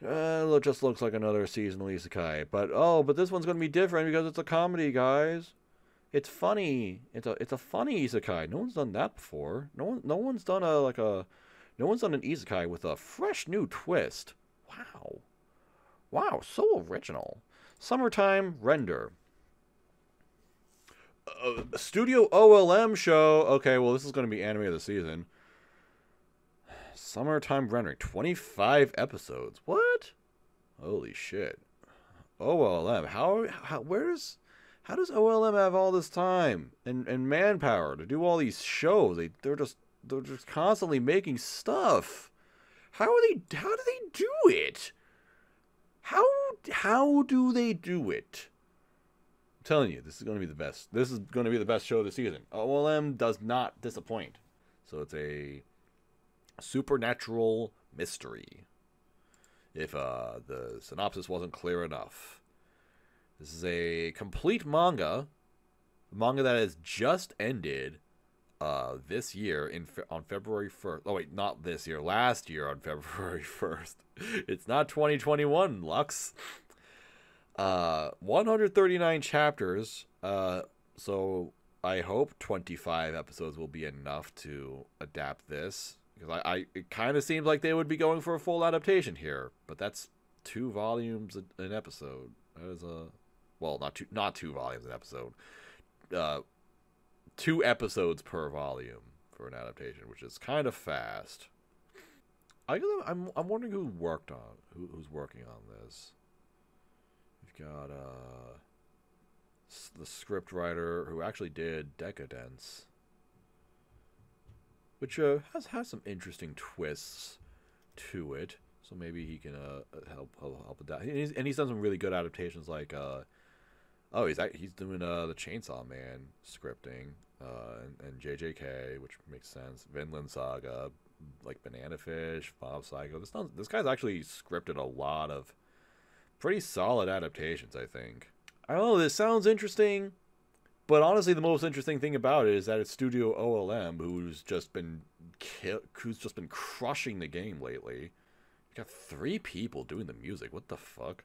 Speaker 1: It just looks like another seasonal isekai. But this one's gonna be different because it's a comedy, guys. It's funny. It's a funny isekai. No one's done that before. No one's done no one's done an isekai with a fresh new twist. Wow. Wow, so original. Summertime Render. Studio OLM show. Okay, well, this is going to be anime of the season. Summertime Rendering. 25 episodes. What? Holy shit. OLM. How does OLM have all this time and manpower to do all these shows? They're just constantly making stuff. How do they do it? How do they do it? I'm telling you, this is going to be the best. This is going to be the best show of the season. OLM does not disappoint. So it's a supernatural mystery. If the synopsis wasn't clear enough. This is a complete manga that has just ended this year on February 1st. Oh wait, not this year, last year on February 1st. It's not 2021, Lux. 139 chapters. So I hope 25 episodes will be enough to adapt this, because it kind of seems like they would be going for a full adaptation here, but that's 2 volumes an episode. That is well, not two volumes an episode. 2 episodes per volume for an adaptation, which is kind of fast. I'm wondering who's working on this. We've got the script writer who actually did Decadence, which has some interesting twists to it. So maybe he can help adapt. And he's done some really good adaptations, like he's doing the Chainsaw Man scripting, and JJK, which makes sense. Vinland Saga, like Banana Fish, Mob Psycho. This guy's actually scripted a lot of pretty solid adaptations, I think. I don't know, this sounds interesting, but honestly, the most interesting thing about it is that it's Studio OLM, who's just been crushing the game lately. You got 3 people doing the music. What the fuck?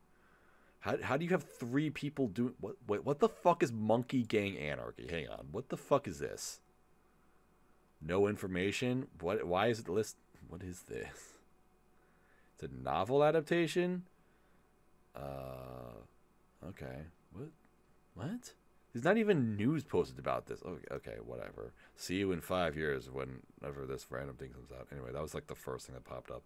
Speaker 1: How do you have 3 people doing what the fuck is Monkey Gang Anarchy? Hang on. What the fuck is this? No information? Why is it list? What is this? It's a novel adaptation? Okay. What? There's not even news posted about this. Okay, whatever. See you in 5 years whenever this random thing comes out. Anyway, that was like the first thing that popped up.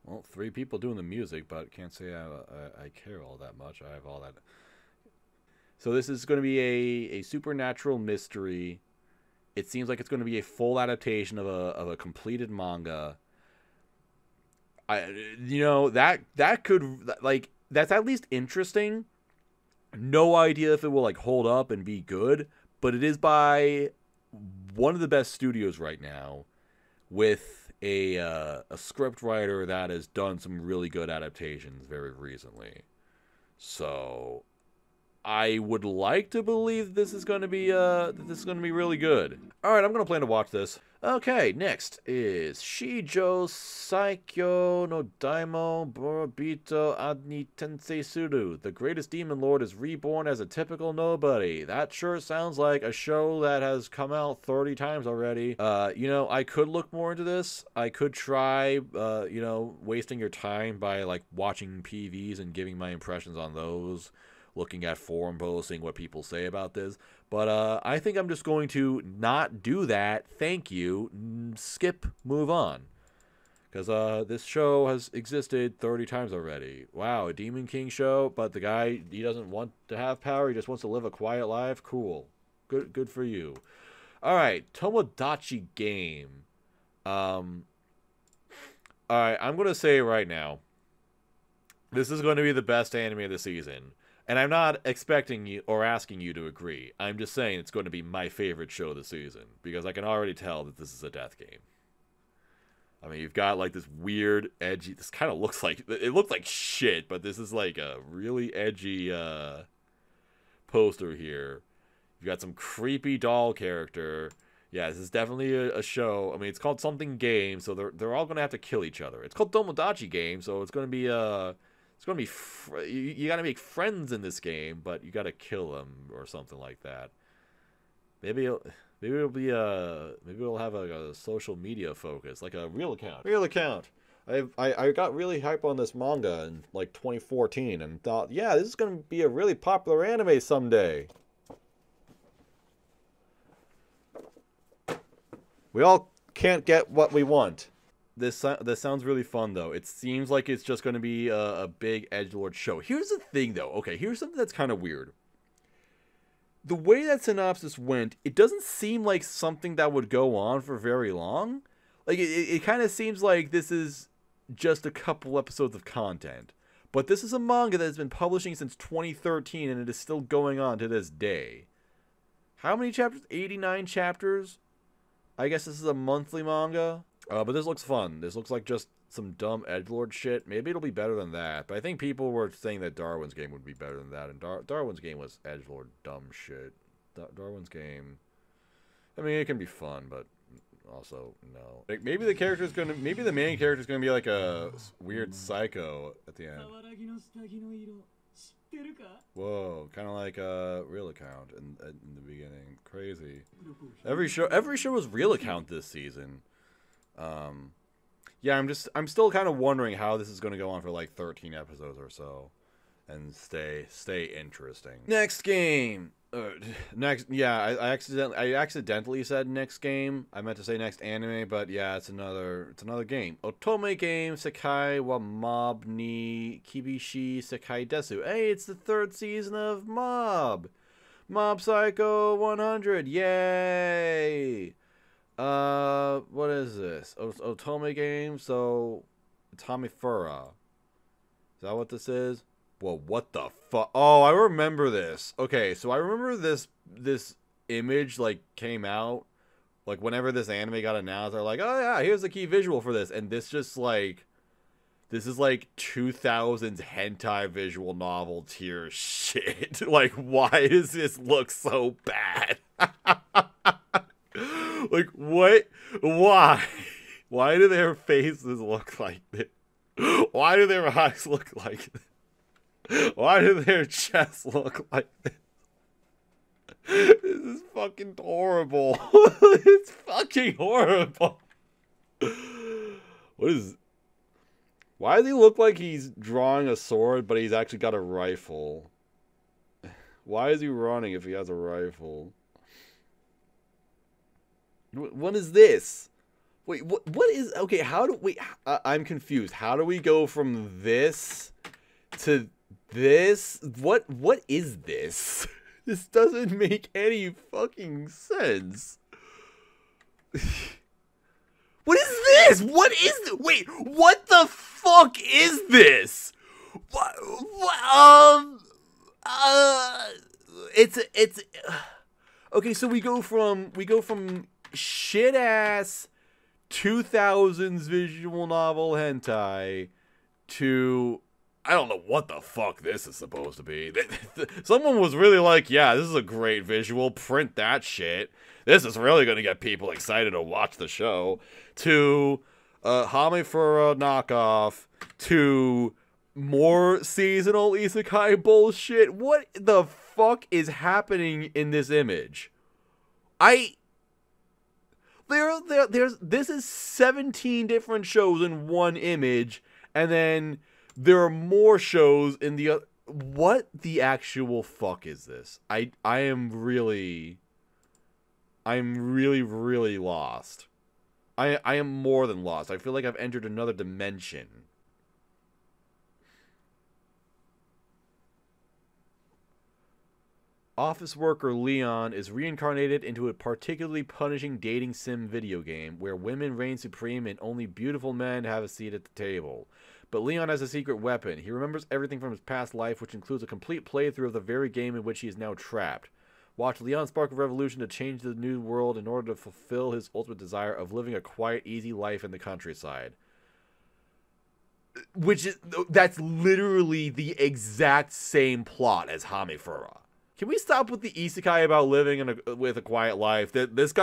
Speaker 1: Well, 3 people doing the music, but can't say I care all that much. I have all that. So this is going to be a supernatural mystery. It seems like it's going to be a full adaptation of a completed manga. That could, like, that's at least interesting. No idea if it will like hold up and be good, but it is by one of the best studios right now, with a script writer that has done some really good adaptations very recently. So I would like to believe this is going to be really good. All right, I'm going to plan to watch this. Okay, next is Shijo Saikyo no Daimo Borobito Adni Tensei Suru. The greatest demon lord is reborn as a typical nobody. That sure sounds like a show that has come out 30 times already. You know, I could look more into this. I could try, you know, wasting your time by like watching PVs and giving my impressions on those, looking at forum posts, seeing what people say about this. But I think I'm just going to not do that. Thank you. Skip, move on. Because this show has existed 30 times already. Wow, a Demon King show, but the guy, he doesn't want to have power. He just wants to live a quiet life. Cool. Good for you. All right, Tomodachi Game. All right, I'm going to say right now, this is going to be the best anime of the season. And I'm not expecting you or asking you to agree. I'm just saying it's going to be my favorite show of the season, because I can already tell that this is a death game. I mean, you've got like this weird, edgy, this kind of looks like, it looks like shit, but this is like a really edgy poster here. You've got some creepy doll character. Yeah, this is definitely a show. I mean, it's called something game, so they're all going to have to kill each other. It's called Tomodachi Game, so it's going to be it's going to be, you got to make friends in this game, but you got to kill them or something like that. Maybe it'll be maybe it'll have a social media focus, like a real account. Real account. I got really hype on this manga in like 2014 and thought, yeah, this is going to be a really popular anime someday. We all can't get what we want. This sounds really fun, though. It seems like it's just going to be a big edgelord show. Here's the thing, though. Okay, here's something that's kind of weird. The way that synopsis went, it doesn't seem like something that would go on for very long. Like, it kind of seems like this is just a couple episodes of content. But this is a manga that has been publishing since 2013, and it is still going on to this day. How many chapters? 89 chapters? I guess this is a monthly manga. But this looks fun. This looks like just some dumb edgelord shit. Maybe it'll be better than that. But I think people were saying that Darwin's Game would be better than that. And Darwin's Game was edgelord dumb shit. Darwin's Game, I mean, it can be fun, but also no. Like, maybe the main character's gonna be like a weird psycho at the end. Whoa, kind of like a real account in the beginning. Crazy. Every show was real account this season. Yeah, I'm still kind of wondering how this is going to go on for like 13 episodes or so, and stay interesting. Next game. Yeah, I accidentally said next game. I meant to say next anime, but yeah, it's another game. Otome Game Sekai wa Mob ni Kibishi Sekai Desu. Hey, it's the 3rd season of Mob Psycho 100. Yay! What is this? Otome Game, so Tamifura. Is that what this is? Well, what the fuck? Oh, I remember this. Okay, so I remember this image, like, came out. Like, whenever this anime got announced, they're like, oh yeah, here's the key visual for this. And this just, like, this is, like, 2000s hentai visual novel tier shit. Like, why does this look so bad? Like, what? Why? Why do their faces look like this? Why do their eyes look like this? Why do their chests look like this? This is fucking horrible. It's fucking horrible. What is... Why does he look like he's drawing a sword, but he's actually got a rifle? Why is he running if he has a rifle? What is this? Wait, what is... Okay, how do we... I'm confused. How do we go from this to this? What is this? This doesn't make any fucking sense. What is this? What is... Wait, what the fuck is this? What It's okay. So we go from shit ass 2000s visual novel hentai to I don't know what the fuck this is supposed to be. Someone was really like, yeah, this is a great visual. Print that shit. This is really going to get people excited to watch the show. To Hame for a knockoff. To more seasonal isekai bullshit. What the fuck is happening in this image? This is 17 different shows in one image, and then there are more shows in the other. What the actual fuck is this? I'm really lost. I am more than lost. I feel like I've entered another dimension. Office worker Leon is reincarnated into a particularly punishing dating sim video game where women reign supreme and only beautiful men have a seat at the table. But Leon has a secret weapon. He remembers everything from his past life, which includes a complete playthrough of the very game in which he is now trapped. Watch Leon spark a revolution to change the new world in order to fulfill his ultimate desire of living a quiet, easy life in the countryside. That's literally the exact same plot as Hamefura. Can we stop with the isekai about living with a quiet life? This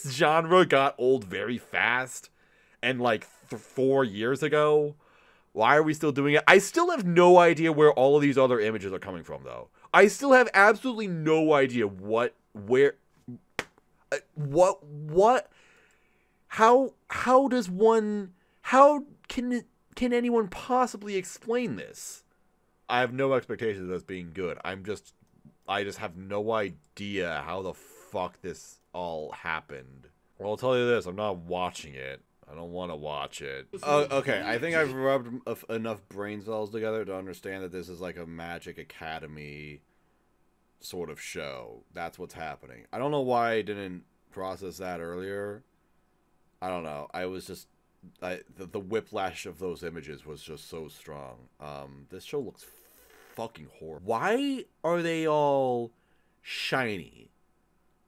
Speaker 1: genre got old very fast, and like 4 years ago. Why are we still doing it? I still have no idea where all of these other images are coming from, though. I still have absolutely no idea how can anyone possibly explain this? I have no expectations of this being good. I just have no idea how the fuck this all happened. Well, I'll tell you this, I'm not watching it. I don't want to watch it. Okay, I think I've rubbed enough brain cells together to understand that this is like a Magic Academy sort of show. That's what's happening. I don't know why I didn't process that earlier. I don't know. I was just... the whiplash of those images was just so strong. This show looks fucking horrible. Why are they all shiny?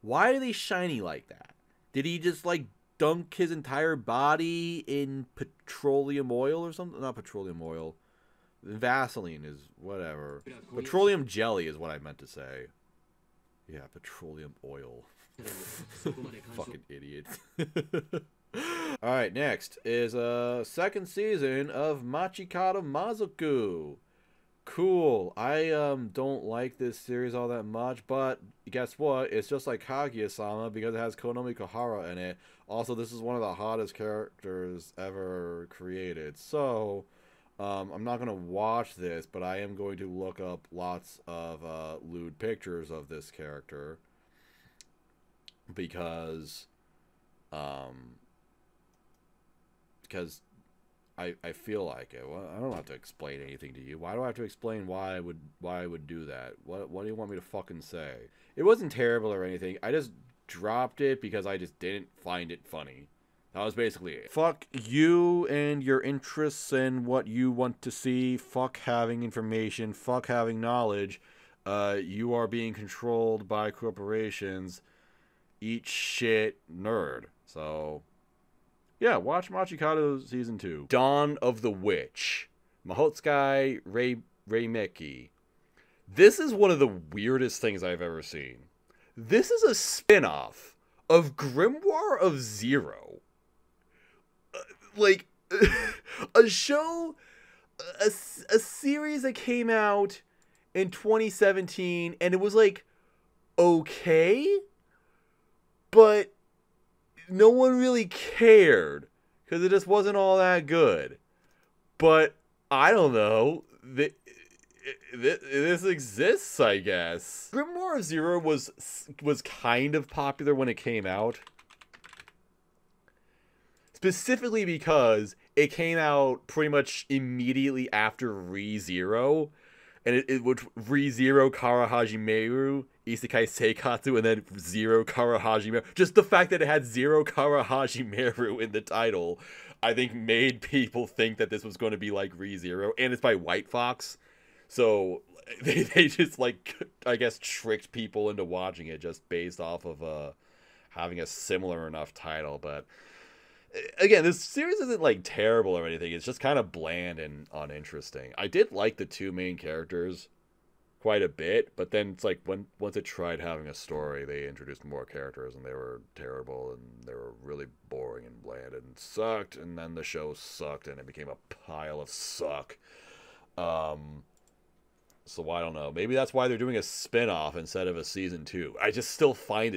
Speaker 1: Why are they shiny like that? Did he just like dunk his entire body in petroleum oil or something? Not petroleum oil. Vaseline is whatever. Petroleum jelly is what I meant to say. Yeah, petroleum oil. Fucking idiot. Alright, next is second season of Machikado Mazoku. Cool. I don't like this series all that much, but guess what? It's just like Kaguya-sama because it has Konomi Kohara in it. Also, this is one of the hottest characters ever created. So, I'm not going to watch this, but I am going to look up lots of lewd pictures of this character. Because I feel like it. Well, I don't have to explain anything to you. Why do I have to explain why I would do that? What do you want me to fucking say? It wasn't terrible or anything. I just dropped it because I just didn't find it funny. That was basically it. Fuck you and your interests and what you want to see. Fuck having information. Fuck having knowledge. You are being controlled by corporations. Eat shit, nerd. So... yeah, watch Machikado Season 2. Dawn of the Witch. Mahotsukai Reimeki. This is one of the weirdest things I've ever seen. This is a spin-off of Grimoire of Zero. Like, a show... a series that came out in 2017, and it was like, okay? But... no one really cared because it just wasn't all that good. But I don't know. This exists, I guess. Grimoire of Zero was kind of popular when it came out. Specifically because it came out pretty much immediately after ReZero. And which ReZero Karahajimeru, Isekai Seikatsu, and then Zero Karahajimeru. Just the fact that it had Zero Karahajimeru in the title, I think made people think that this was going to be like ReZero. And it's by White Fox. So they just like, I guess, tricked people into watching it just based off of having a similar enough title. But again, this series isn't like terrible or anything. It's just kind of bland and uninteresting. I did like the two main characters quite a bit, but then it's like once it tried having a story, they introduced more characters and they were terrible and they were really boring and bland and sucked, and then the show sucked and it became a pile of suck. So I don't know. Maybe that's why they're doing a spin-off instead of a season 2. I just still find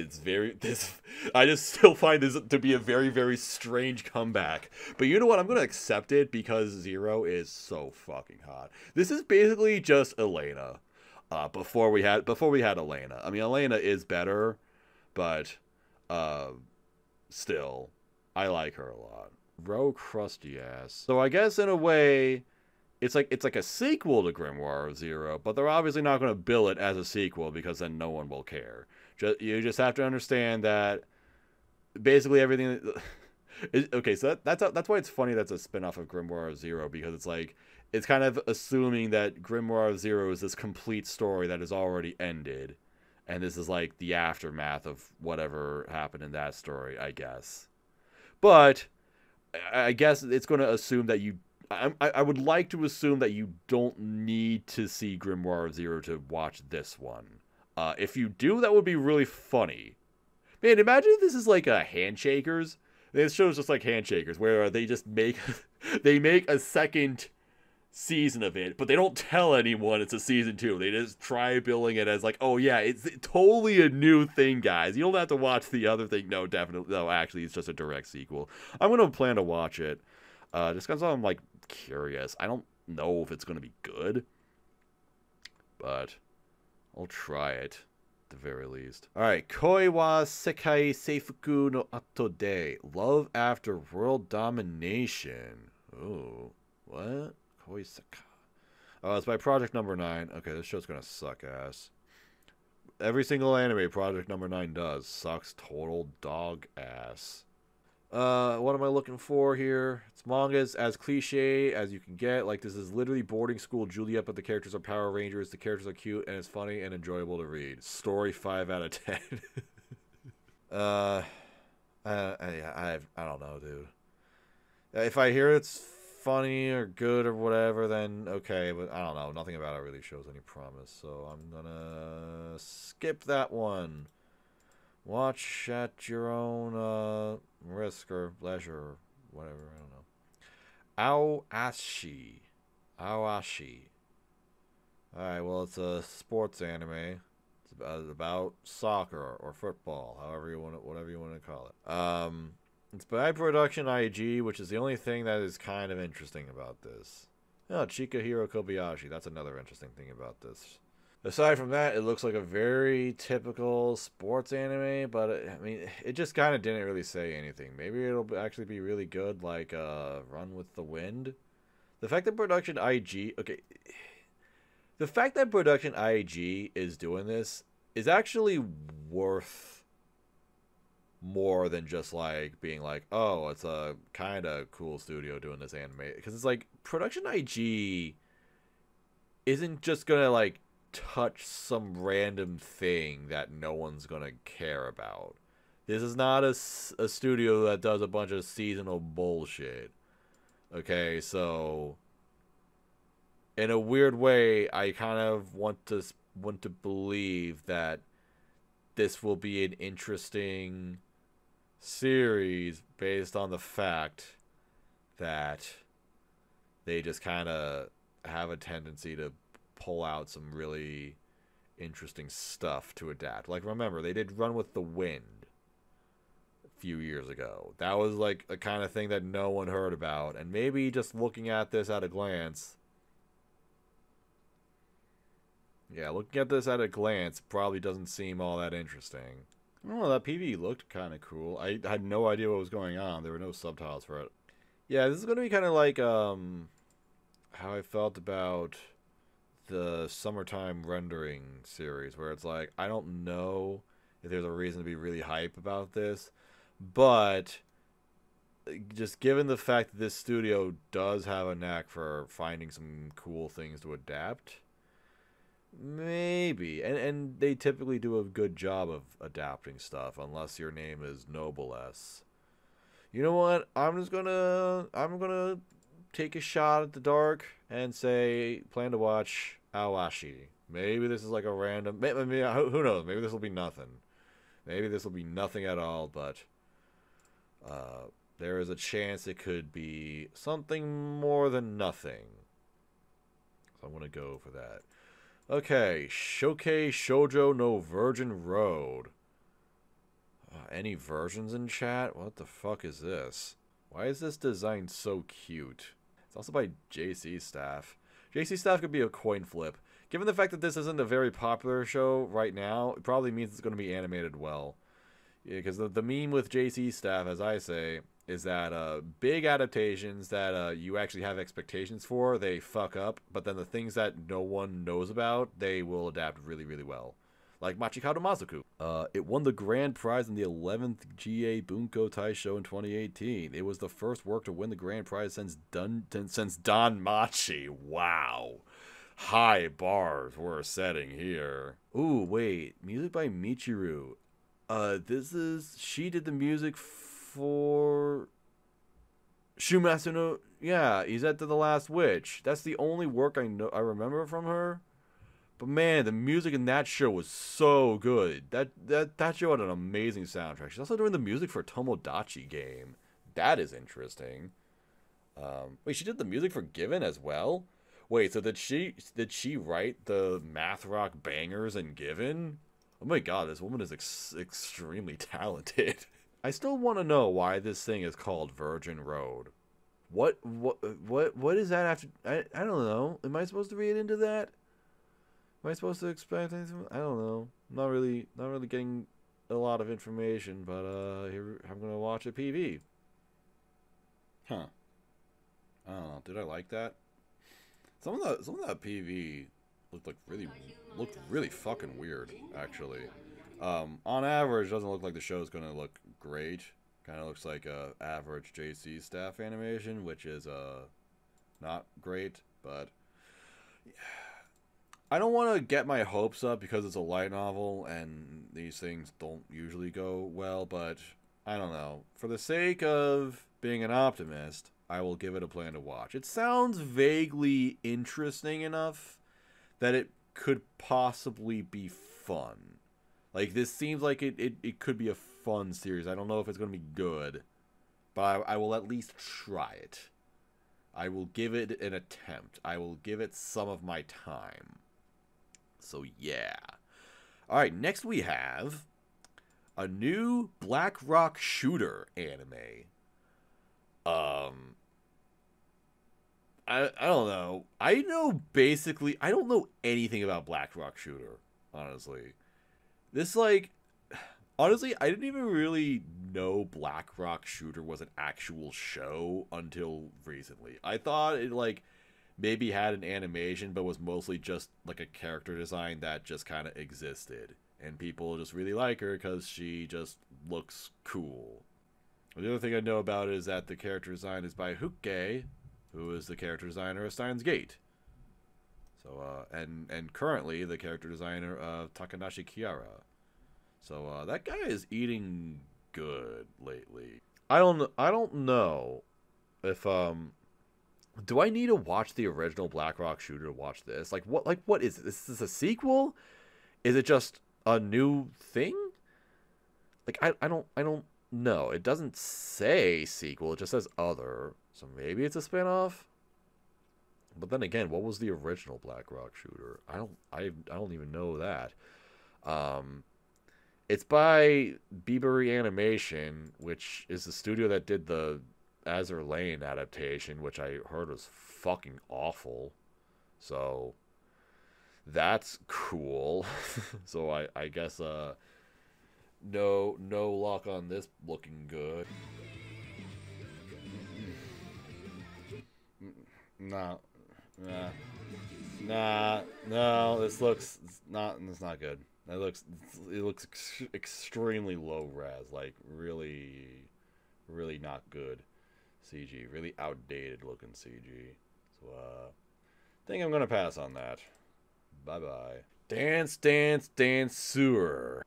Speaker 1: I just still find this to be a very, very strange comeback. But you know what? I'm gonna accept it because Zero is so fucking hot. This is basically just Elena. Before we had Elena. I mean, Elena is better, but still, I like her a lot. Row crusty ass. So I guess in a way, it's like a sequel to Grimoire of Zero, but they're obviously not going to bill it as a sequel because then no one will care. You just have to understand that basically everything. Okay, so that's why it's funny that's a spinoff of Grimoire of Zero, because it's like it's kind of assuming that Grimoire of Zero is this complete story that is already ended, and this is like the aftermath of whatever happened in that story, I guess. But I guess it's going to assume that I would like to assume that you don't need to see Grimoire of Zero to watch this one. If you do, that would be really funny. Man, imagine if this is like a Handshakers. This show's just like Handshakers, where they just make a second season of it, but they don't tell anyone it's a season 2. They just try billing it as like, oh yeah, it's totally a new thing, guys. You don't have to watch the other thing. No, definitely. No, actually, it's just a direct sequel. I'm going to plan to watch it. Just because I'm like curious. I don't know if it's going to be good, but I'll try it at the very least. Alright, Koi wa Sekai Seifuku no Ato de. Love After World Domination. Oh, what? Koi Sekai. Oh, it's by Project Number 9. Okay, this show's gonna suck ass. Every single anime Project Number 9 does sucks total dog ass. What am I looking for here? It's mangas as cliche as you can get. Like, this is literally boarding school Juliet, but the characters are Power Rangers. The characters are cute, and it's funny and enjoyable to read. Story 5 out of 10. I don't know, dude. If I hear it's funny or good or whatever, then okay, but I don't know. Nothing about it really shows any promise, so I'm gonna skip that one. Watch at your own risk or leisure or whatever. I don't know. Aoashi. Alright, well, it's a sports anime. It's about soccer or football, whatever you want to call it. It's by Production IG, which is the only thing that is kind of interesting about this. Oh, Chikahiro Kobayashi. That's another interesting thing about this. Aside from that, it looks like a very typical sports anime, but I mean, it just kind of didn't really say anything. Maybe it'll actually be really good, like Run with the Wind. The fact that Production IG, okay, the fact that Production IG is doing this is actually worth more than just like being like, oh, it's a kind of cool studio doing this anime, because it's like Production IG isn't just gonna like touch some random thing that no one's gonna care about. This is not a studio that does a bunch of seasonal bullshit. Okay, so in a weird way, I kind of want to believe that this will be an interesting series based on the fact that they just kind of have a tendency to pull out some really interesting stuff to adapt. Like, remember, they did Run with the Wind a few years ago. That was like a kind of thing that no one heard about, and maybe just looking at this at a glance, probably doesn't seem all that interesting. I don't know, that PV looked kind of cool. I had no idea what was going on. There were no subtitles for it. Yeah, this is going to be kind of like how I felt about the Summertime Rendering series, where it's like, I don't know if there's a reason to be really hype about this, but just given the fact that this studio does have a knack for finding some cool things to adapt, Maybe. And they typically do a good job of adapting stuff, unless your name is Noblesse. You know what? I'm gonna take a shot at the dark and say plan to watch Awashi. Maybe this is like a random. Maybe, who knows? Maybe this will be nothing. Maybe this will be nothing at all. But there is a chance it could be something more than nothing. So I'm gonna go for that. Okay, Shokei Shoujo no Virgin Road. Any versions in chat? What the fuck is this? Why is this design so cute? It's also by JC Staff. JC Staff could be a coin flip. Given the fact that this isn't a very popular show right now, it probably means it's going to be animated well. Yeah, because the meme with JC Staff, as I say, is that big adaptations that you actually have expectations for, they fuck up. But then the things that no one knows about, they will adapt really, really well. Like Machikado Mazoku. It won the grand prize in the 11th GA Bunko Taisho in 2018. It was the first work to win the grand prize since Don Machi. Wow. High bars we're setting here. Ooh, wait. Music by Michiru. She did the music for Shumasu no... Yeah, Izetta the Last Witch. That's the only work I remember from her. But man, the music in that show was so good. That show had an amazing soundtrack. She's also doing the music for Tomodachi Game. That is interesting. Wait, she did the music for Given as well? Wait, so did she write the math rock bangers in Given? Oh my god, this woman is extremely talented. I still want to know why this thing is called Virgin Road. What is that after? I don't know. Am I supposed to read into that? Am I supposed to expect anything? I don't know. Not really getting a lot of information, but here I'm gonna watch a PV. Huh. I don't know. Did I like that? Some of that PV looked really fucking weird, actually. On average, doesn't look like the show's gonna look great. Kind of looks like a average JC Staff animation, which is not great, but yeah. I don't want to get my hopes up because it's a light novel and these things don't usually go well, but I don't know. For the sake of being an optimist, I will give it a plan to watch. It sounds vaguely interesting enough that it could possibly be fun. Like, this seems like it could be a fun series. I don't know if it's going to be good, but I will at least try it. I will give it an attempt. I will give it some of my time. So, yeah. Alright, next we have a new Black Rock Shooter anime. I don't know. I don't know anything about Black Rock Shooter, honestly. Honestly, I didn't even really know Black Rock Shooter was an actual show until recently. I thought it, maybe had an animation, but was mostly just, a character design that just kind of existed. And people just really like her because she just looks cool. The other thing I know about it is that the character design is by Rikei, who is the character designer of Steins Gate. So, and currently the character designer of Takanashi Kiara. So, that guy is eating good lately. I don't know if, do I need to watch the original Black Rock Shooter to watch this? What is this? Is this a sequel? Is it just a new thing? I don't know. It doesn't say sequel. It just says other. So maybe it's a spinoff. But then again, what was the original Black Rock Shooter? I don't even know that. It's by Biebery Animation, which is the studio that did the Azur Lane adaptation, which I heard was fucking awful. So that's cool. So I guess no luck on this looking good. No, this looks it's not good. It looks extremely low res, really not good CG, really outdated looking CG. So I think I'm gonna pass on that. Bye-bye. Dance, dance, dancer.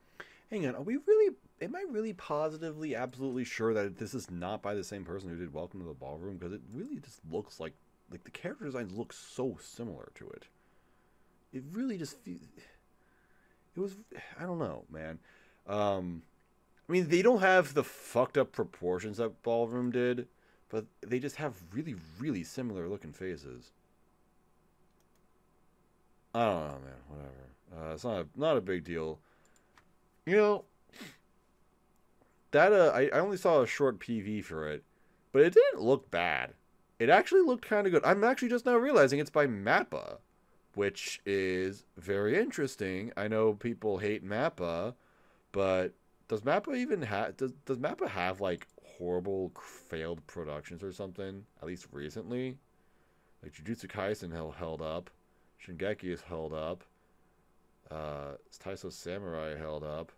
Speaker 1: Hang on, are we really... Am I really positively, absolutely sure that this is not by the same person who did Welcome to the Ballroom? Because it really just looks like the character designs look so similar to it. It really just feels... It was... I don't know, man. I mean, they don't have the fucked up proportions that Ballroom did, but they just have really, really similar looking faces. I don't know, man. Whatever. It's not a big deal. You know, that I only saw a short PV for it, but it didn't look bad. It actually looked kind of good. I'm actually just now realizing it's by Mappa, which is very interesting. I know people hate Mappa, but does Mappa even have does Mappa have like horrible failed productions or something? At least recently, like Jujutsu Kaisen held up, Shingeki is held up, Taiso Samurai held up.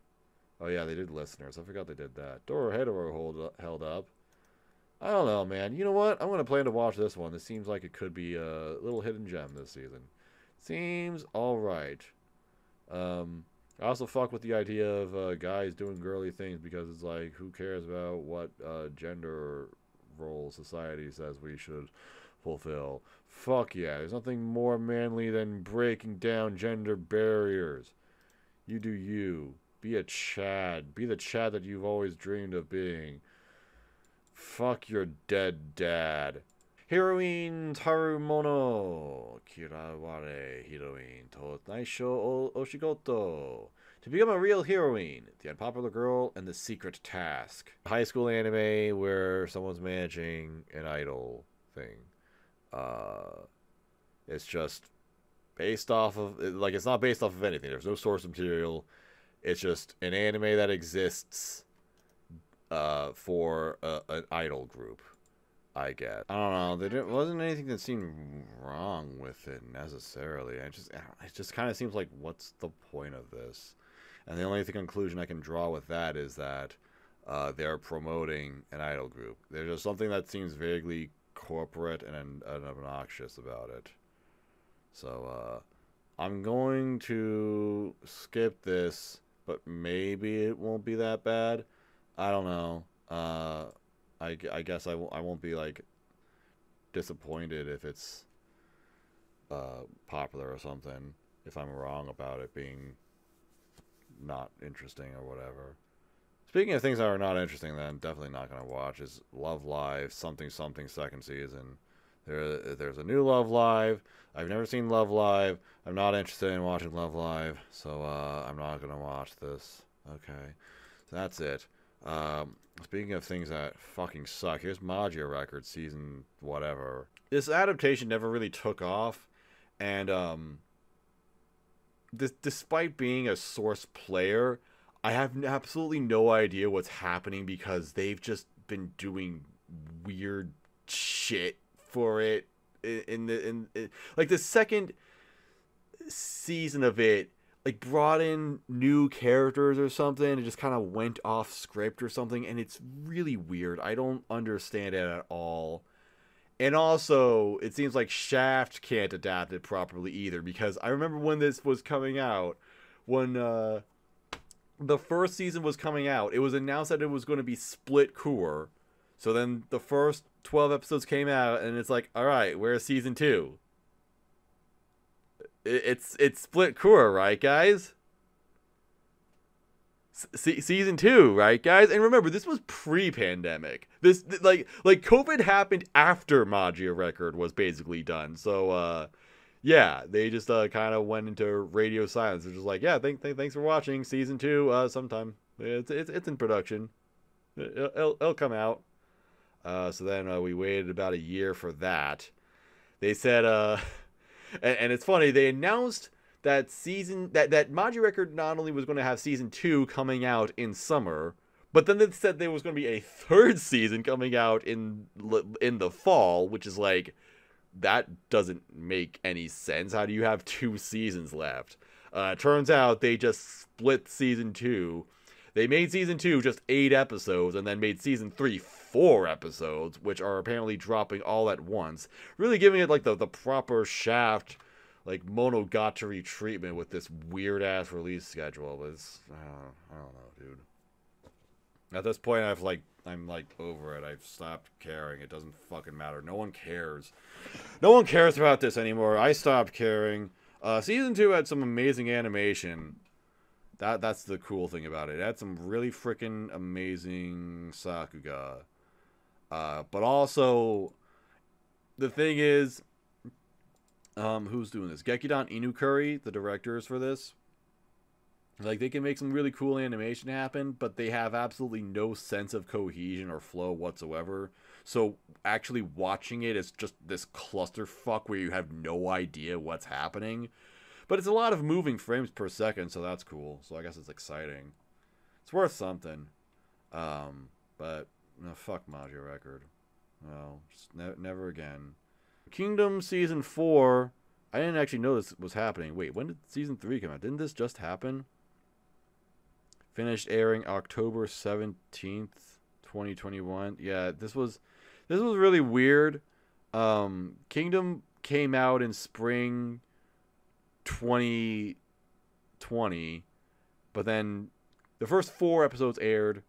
Speaker 1: Oh yeah, they did Listeners. I forgot they did that. Dorohedoro held up. I don't know, man. You know what? I'm going to plan to watch this one. This seems like it could be a little hidden gem this season. Seems alright. I also fuck with the idea of guys doing girly things because it's like, who cares about what gender role society says we should fulfill? Fuck yeah. There's nothing more manly than breaking down gender barriers. You do you. Be a Chad. Be the Chad that you've always dreamed of being. Fuck your dead dad. Heroine Tarumono. Kiraware Heroine to Naisho Oshigoto. To become a real heroine. The unpopular girl and the secret task. High school anime where someone's managing an idol thing. It's just based off of... Like, it's not based off of anything. There's no source material. It's just an anime that exists for an idol group, I guess. I don't know. There wasn't anything that seemed wrong with it necessarily. It just kind of seems like, what's the point of this? And the only conclusion I can draw with that is that they're promoting an idol group. There's just something that seems vaguely corporate and obnoxious about it. So I'm going to skip this. But maybe it won't be that bad. I don't know. I guess I won't be like disappointed if it's popular or something. If I'm wrong about it being not interesting or whatever. Speaking of things that are not interesting, that I'm definitely not gonna watch is Love Live something second season. There's a new Love Live. I've never seen Love Live. I'm not interested in watching Love Live, so I'm not going to watch this. Okay. So that's it. Speaking of things that fucking suck, here's Magia Record season whatever. This adaptation never really took off, and despite being a source player, I have absolutely no idea what's happening because they've just been doing weird shit for it in like the second season of it, like brought in new characters or something. It just kind of went off script or something, and it's really weird. I don't understand it at all. And also, it seems like Shaft can't adapt it properly either, because I remember when this was coming out, when the first season was coming out, it was announced that it was going to be split core. So then the first 12 episodes came out, and it's like, all right, where's season 2? It's split core, right, guys? Season 2, right, guys? And remember, this was pre-pandemic. This like COVID happened after Magia Record was basically done. So yeah, they just kind of went into radio silence. They're just like, yeah, thanks for watching season 2. Sometime it's in production. It'll come out. So then we waited about a year for that. They said, and it's funny, they announced that that Magia Record not only was going to have season 2 coming out in summer, but then they said there was going to be a third season coming out in the fall, which is like, that doesn't make any sense. How do you have 2 seasons left? Turns out they just split season 2. They made season 2 just 8 episodes, and then made season 3 4 episodes, which are apparently dropping all at once. Really giving it like the proper Shaft, like Monogatari treatment with this weird ass release schedule. But it's, I don't know, dude. At this point, I'm like over it. I've stopped caring. It doesn't fucking matter. No one cares. No one cares about this anymore. I stopped caring. Season 2 had some amazing animation. That's the cool thing about it. It had some really freaking amazing Sakuga. But also, the thing is, who's doing this? Gekidon Inukuri, the directors for this. Like, they can make some really cool animation happen, but they have absolutely no sense of cohesion or flow whatsoever. So, actually watching it is just this clusterfuck where you have no idea what's happening. But it's a lot of moving frames per second, so that's cool. So I guess it's exciting. It's worth something. But, no, fuck Magia Record. No, just never again. Kingdom Season 4, I didn't actually know this was happening. Wait, when did Season 3 come out? Didn't this just happen? Finished airing October 17th, 2021. Yeah, this was really weird. Kingdom came out in spring 2020, but then the first 4 episodes aired.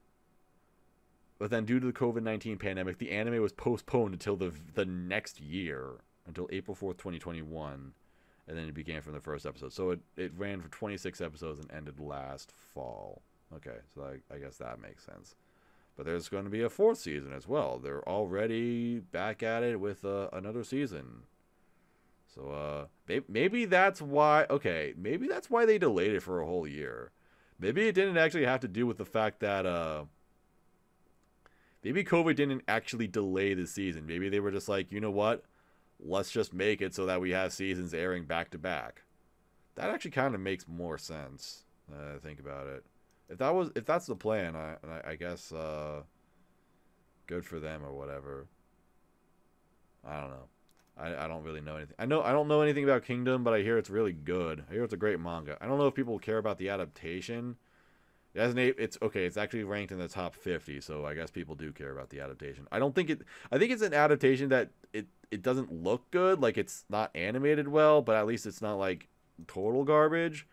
Speaker 1: But then due to the COVID-19 pandemic, the anime was postponed until the next year, until April 4th, 2021. And then it began from the first episode. So it ran for 26 episodes and ended last fall. Okay, so I guess that makes sense. But there's going to be a 4th season as well. They're already back at it with another season. So maybe that's why... Okay, maybe that's why they delayed it for a whole year. Maybe it didn't actually have to do with the fact that... maybe COVID didn't actually delay the season. Maybe they were just like, you know what? Let's just make it so that we have seasons airing back to back. That actually kind of makes more sense. Think about it. If that's the plan, I guess good for them or whatever. I don't know. I don't really know anything. I don't know anything about Kingdom, but I hear it's really good. I hear it's a great manga. I don't know if people care about the adaptation. It's okay. It's actually ranked in the top 50, so I guess people do care about the adaptation. I think it's an adaptation that it doesn't look good, like it's not animated well, but at least it's not like total garbage.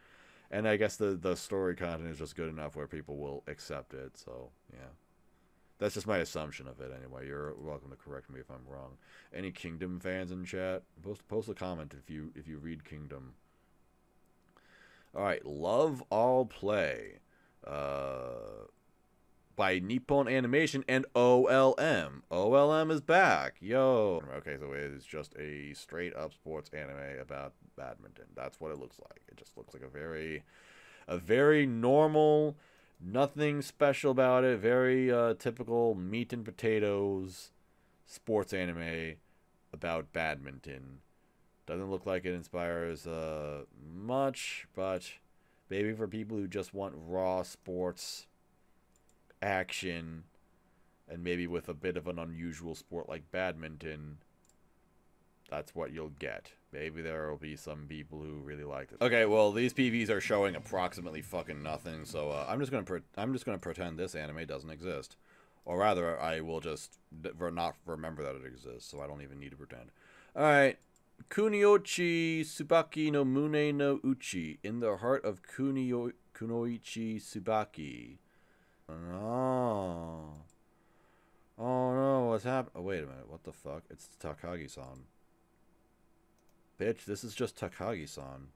Speaker 1: And I guess the story content is just good enough where people will accept it. So yeah, that's just my assumption of it anyway. You're welcome to correct me if I'm wrong. Any Kingdom fans in chat, post a comment if you read Kingdom. All right, Love All Play. By Nippon Animation and OLM. OLM is back. Yo. Okay, so it is just a straight up sports anime about badminton. That's what it looks like. It just looks like a very normal, nothing special about it, very typical meat and potatoes sports anime about badminton. Doesn't look like it inspires much, but maybe for people who just want raw sports action, and maybe with a bit of an unusual sport like badminton, that's what you'll get. Maybe there will be some people who really like this. Okay, well, these PVs are showing approximately fucking nothing, so I'm just gonna pretend this anime doesn't exist, or rather, I will just not remember that it exists, so I don't even need to pretend. All right. Kuniochi Tsubaki no Mune no Uchi, in the heart of Kunoichi Tsubaki. Oh. Oh no, what's happening? Oh, wait a minute, what the fuck? It's Takagi-san. Bitch, this is just Takagi-san.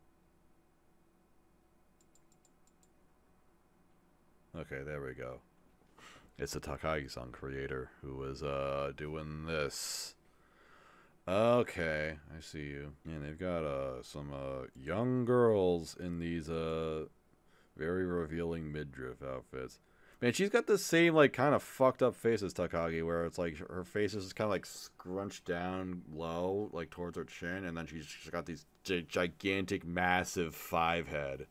Speaker 1: Okay, there we go. It's the Takagi-san creator who was doing this. Okay, I see you. And they've got some young girls in these very revealing midriff outfits. Man, she's got the same like kind of fucked up face as Takagi, where it's like her face is just kind of like scrunched down low, like towards her chin, and then she's got these gigantic, massive 5 head.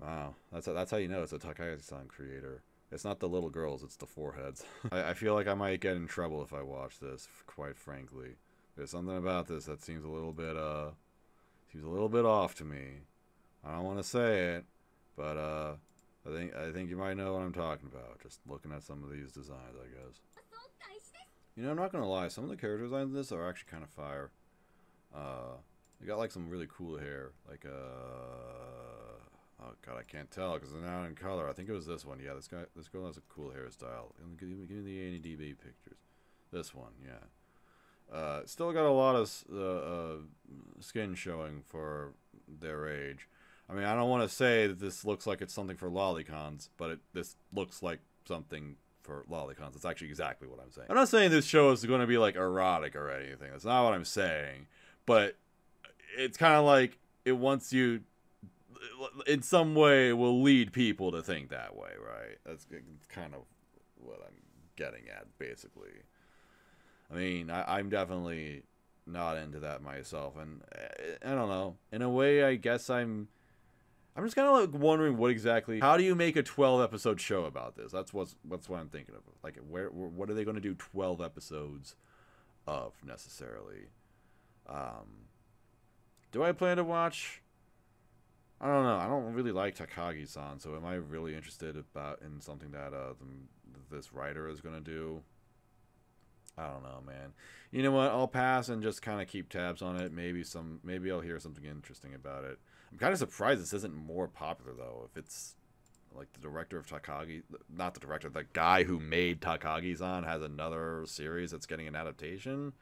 Speaker 1: Wow, that's how you know it's a Takagi-san creator. It's not the little girls, it's the foreheads. I feel like I might get in trouble if I watch this, quite frankly. There's something about this that seems a little bit off to me. I don't want to say it, but I think you might know what I'm talking about, just looking at some of these designs, I guess. You know, I'm not gonna lie, some of the character designs in this are actually kind of fire. They got like some really cool hair. Like oh god, I can't tell because they're not in color. I think it was this one. Yeah, this girl has a cool hairstyle. Give me the ANDB pictures. This one, yeah. Still got a lot of skin showing for their age. I mean, I don't want to say that this looks like it's something for lolicons, but this looks like something for lolicons. It's actually exactly what I'm saying. I'm not saying this show is going to be like erotic or anything. That's not what I'm saying. But it's kind of like it wants you, in some way, will lead people to think that way, right? That's kind of what I'm getting at, basically. I mean, I'm definitely not into that myself, and I don't know. In a way, I guess I'm just kind of like wondering how do you make a 12-episode show about this? That's what I'm thinking of. Like, what are they going to do 12 episodes of necessarily? Do I plan to watch? I don't know. I don't really like Takagi-san, so am I really interested in something that this writer is going to do? I don't know, man. You know what? I'll pass and just kind of keep tabs on it. Maybe I'll hear something interesting about it. I'm kind of surprised this isn't more popular, though. If it's like the director of Takagi, not the director, the guy who made Takagi-san has another series that's getting an adaptation,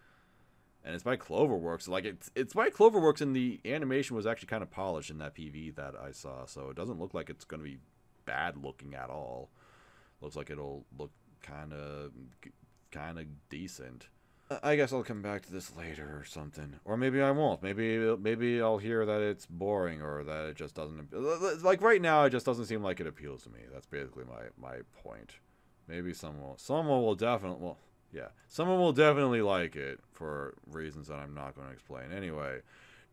Speaker 1: and it's by Cloverworks. Like it's by Cloverworks, and the animation was actually kind of polished in that PV that I saw, so it doesn't look like it's going to be bad looking at all. Looks like it'll look kind of decent. I guess I'll come back to this later or something, or maybe I won't. Maybe I'll hear that it's boring or that it just doesn't. Like right now, it just doesn't seem like it appeals to me. That's basically my point. Maybe someone will definitely. Well, yeah, someone will definitely like it for reasons that I'm not going to explain. Anyway,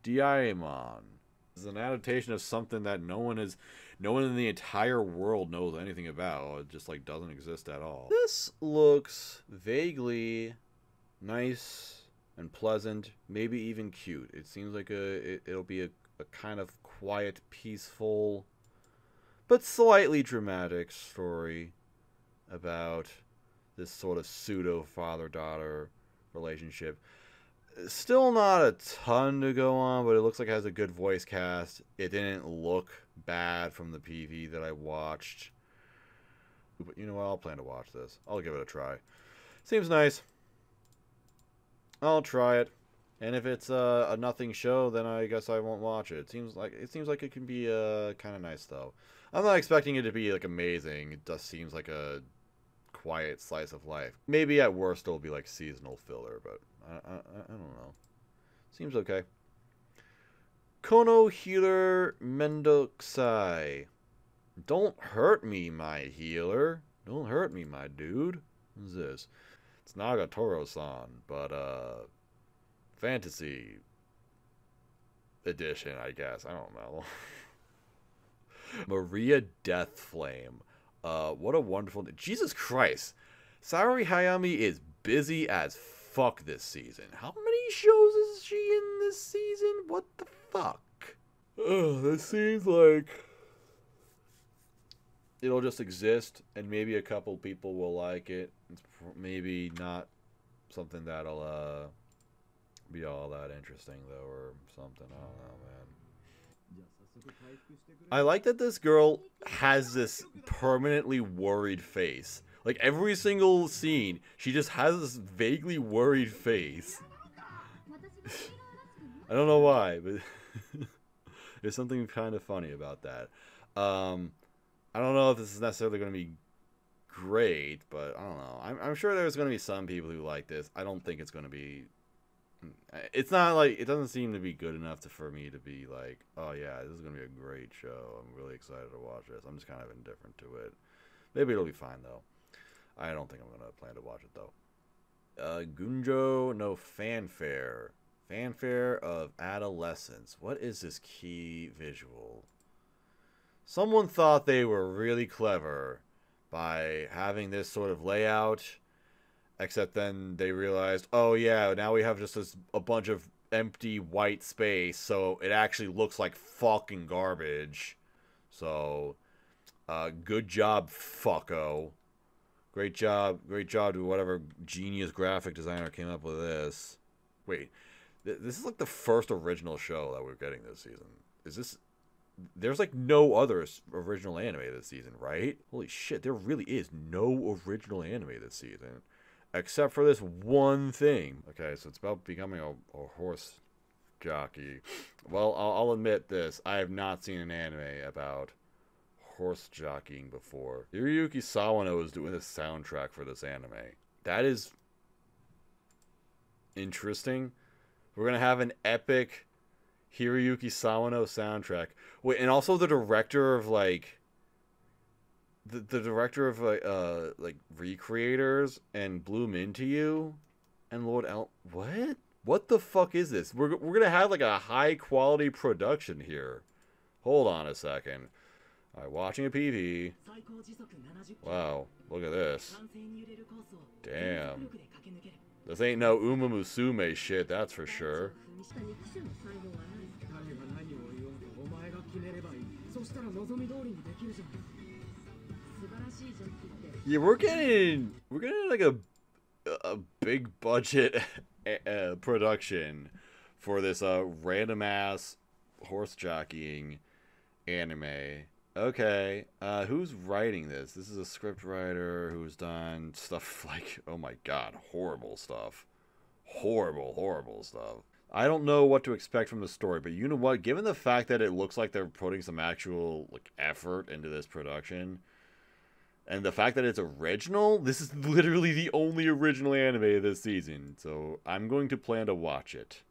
Speaker 1: Daimon is an adaptation of something that no one in the entire world knows anything about. It just like doesn't exist at all. This looks vaguely nice and pleasant, maybe even cute. It seems like it'll be a kind of quiet, peaceful, but slightly dramatic story about this sort of pseudo father-daughter relationship. Still not a ton to go on, but it looks like it has a good voice cast. It didn't look bad from the PV that I watched. But you know what? I'll plan to watch this. I'll give it a try. Seems nice. I'll try it. And if it's a nothing show, then I guess I won't watch it. It seems like it can be kind of nice, though. I'm not expecting it to be like amazing. It just seems like a quiet slice of life. Maybe at worst it'll be like seasonal filler, but I don't know. Seems okay. Kono healer Mendokusai. Don't hurt me, my healer. Don't hurt me, my dude. What's this? It's Nagatoro-san, but fantasy edition, I guess. I don't know. Maria Deathflame. What a wonderful... Jesus Christ. Saori Hayami is busy as fuck this season. How many shows is she in this season? What the fuck? This seems like it'll just exist, and maybe a couple people will like it. It's maybe not something that'll be all that interesting, though, or something. I don't know, man. I like that this girl has this permanently worried face. Like, every single scene, she just has this vaguely worried face. I don't know why, but there's something kind of funny about that. I don't know if this is necessarily going to be great, but I don't know. I'm sure there's going to be some people who like this. I don't think it's going to be... It's not like... It doesn't seem to be good enough for me to be like, oh yeah, this is going to be a great show. I'm really excited to watch this. I'm just kind of indifferent to it. Maybe it'll be fine, though. I don't think I'm going to plan to watch it, though. Gunjo no Fanfare. Fanfare of Adolescence. What is this key visual? Someone thought they were really clever by having this sort of layout, except then they realized, oh yeah, now we have just a bunch of empty white space, so it actually looks like fucking garbage. So, good job, fucko. Great job to whatever genius graphic designer came up with this. Wait, This is like the first original show that we're getting this season. Is this... There's like no other original anime this season, right? Holy shit, there really is no original anime this season. Except for this one thing. Okay, so it's about becoming a horse jockey. Well, I'll admit this. I have not seen an anime about horse jockeying before. Hiroyuki Sawano is doing the soundtrack for this anime. That is interesting. We're going to have an epic Hiroyuki Sawano soundtrack. Wait, and also the director of like the director of like Recreators and Bloom Into You and Lord El... What the fuck is this? We're gonna have like a high quality production here. Hold on a second. Alright, watching a PV. Wow, look at this. Damn. This ain't no Uma Musume shit, that's for sure. Yeah, we're getting like a big budget production for this random ass horse jockeying anime. Okay, who's writing this? This is a script writer who's done stuff like, oh my god, horrible stuff. Horrible stuff. I don't know what to expect from the story, but you know what? Given the fact that it looks like they're putting some actual like effort into this production, and the fact that it's original, this is literally the only original anime this season. So I'm going to plan to watch it.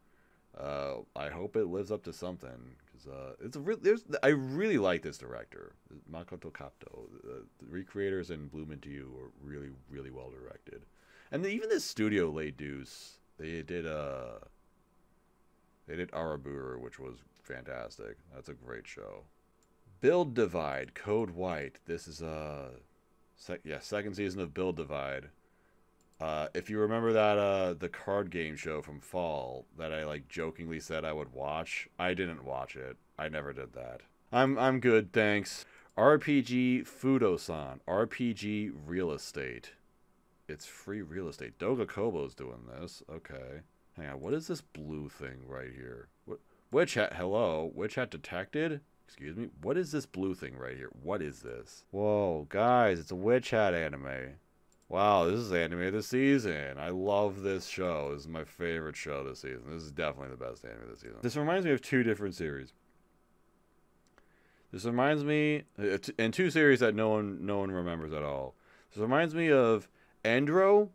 Speaker 1: I hope it lives up to something, because I really like this director, Makoto Kato. The Recreators and Bloom Into You are really well directed, and even this studio laid deuce. They did Araburu, which was fantastic. That's a great show. Build Divide, Code White. This is second season of Build Divide. If you remember that the card game show from fall that I like jokingly said I would watch, I didn't watch it. I never did that. I'm good, thanks. RPG Fudo-san, RPG Real Estate. It's free real estate. Doga Kobo's doing this. Okay. Hang on, what is this blue thing right here? What? Witch Hat, hello? Witch Hat detected? Excuse me? What is this blue thing right here? What is this? Whoa, guys, it's a Witch Hat anime. Wow, this is anime this season. I love this show. This is my favorite show this season. This is definitely the best anime this season. This reminds me of two different series. This reminds me... and two series that no one remembers at all. This reminds me of Endro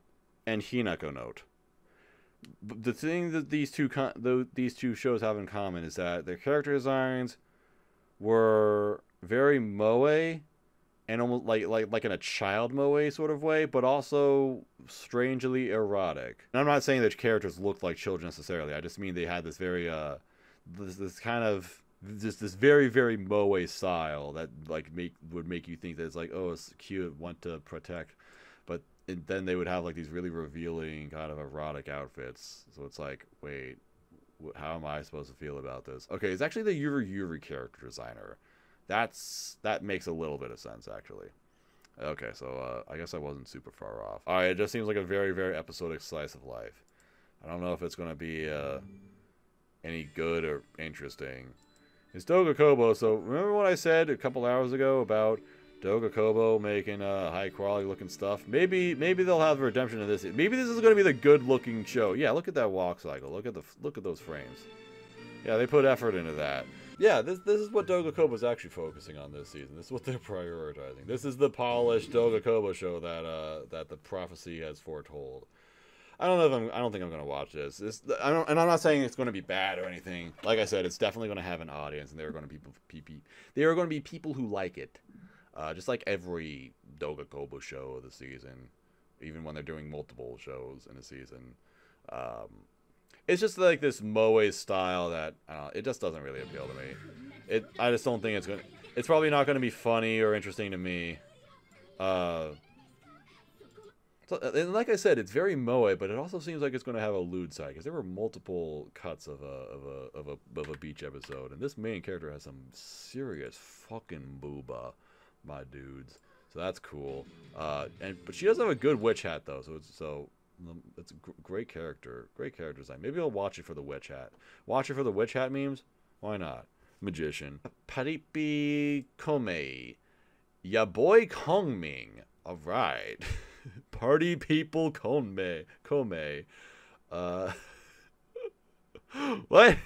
Speaker 1: and Hinako Note. The thing that these two shows have in common is that their character designs were very moe and almost like in a child moe sort of way, but also strangely erotic. And I'm not saying that characters looked like children necessarily. I just mean they had this very this very moe style that like would make you think that it's like, oh, it's cute, want to protect, but then they would have like these really revealing kind of erotic outfits. So it's like, wait, how am I supposed to feel about this? Okay, it's actually the Yuri character designer. That makes a little bit of sense, actually. Okay, so I guess I wasn't super far off. Alright, it just seems like a very episodic slice of life. I don't know if it's going to be any good or interesting. It's Doga Kobo, so remember what I said a couple hours ago about Doga Kobo making high quality looking stuff? Maybe they'll have a redemption in this. Maybe this is going to be the good looking show. Yeah, look at that walk cycle. Look at those frames. Yeah, they put effort into that. Yeah, this is what Doga Kobo is actually focusing on this season. This is what they're prioritizing. This is the polished Doga Kobo show that the prophecy has foretold. I don't think I'm gonna watch this. And I'm not saying it's gonna be bad or anything. Like I said, it's definitely gonna have an audience, and there are gonna be people who like it. Just like every Doga Kobo show of the season, even when they're doing multiple shows in a season. It's just like this moe style that it just doesn't really appeal to me. I just don't think it's probably not going to be funny or interesting to me. And like I said, it's very moe, but it also seems like it's going to have a lewd side, because there were multiple cuts of a beach episode, and this main character has some serious fucking booba, my dudes. So that's cool. But she does have a good witch hat though, so It's a great character. Great character design. Maybe I'll watch it for the witch hat. Watch it for the witch hat memes? Why not? Magician. Paripi Komei. Ya boy Kongming. Alright. Party people Komei. What?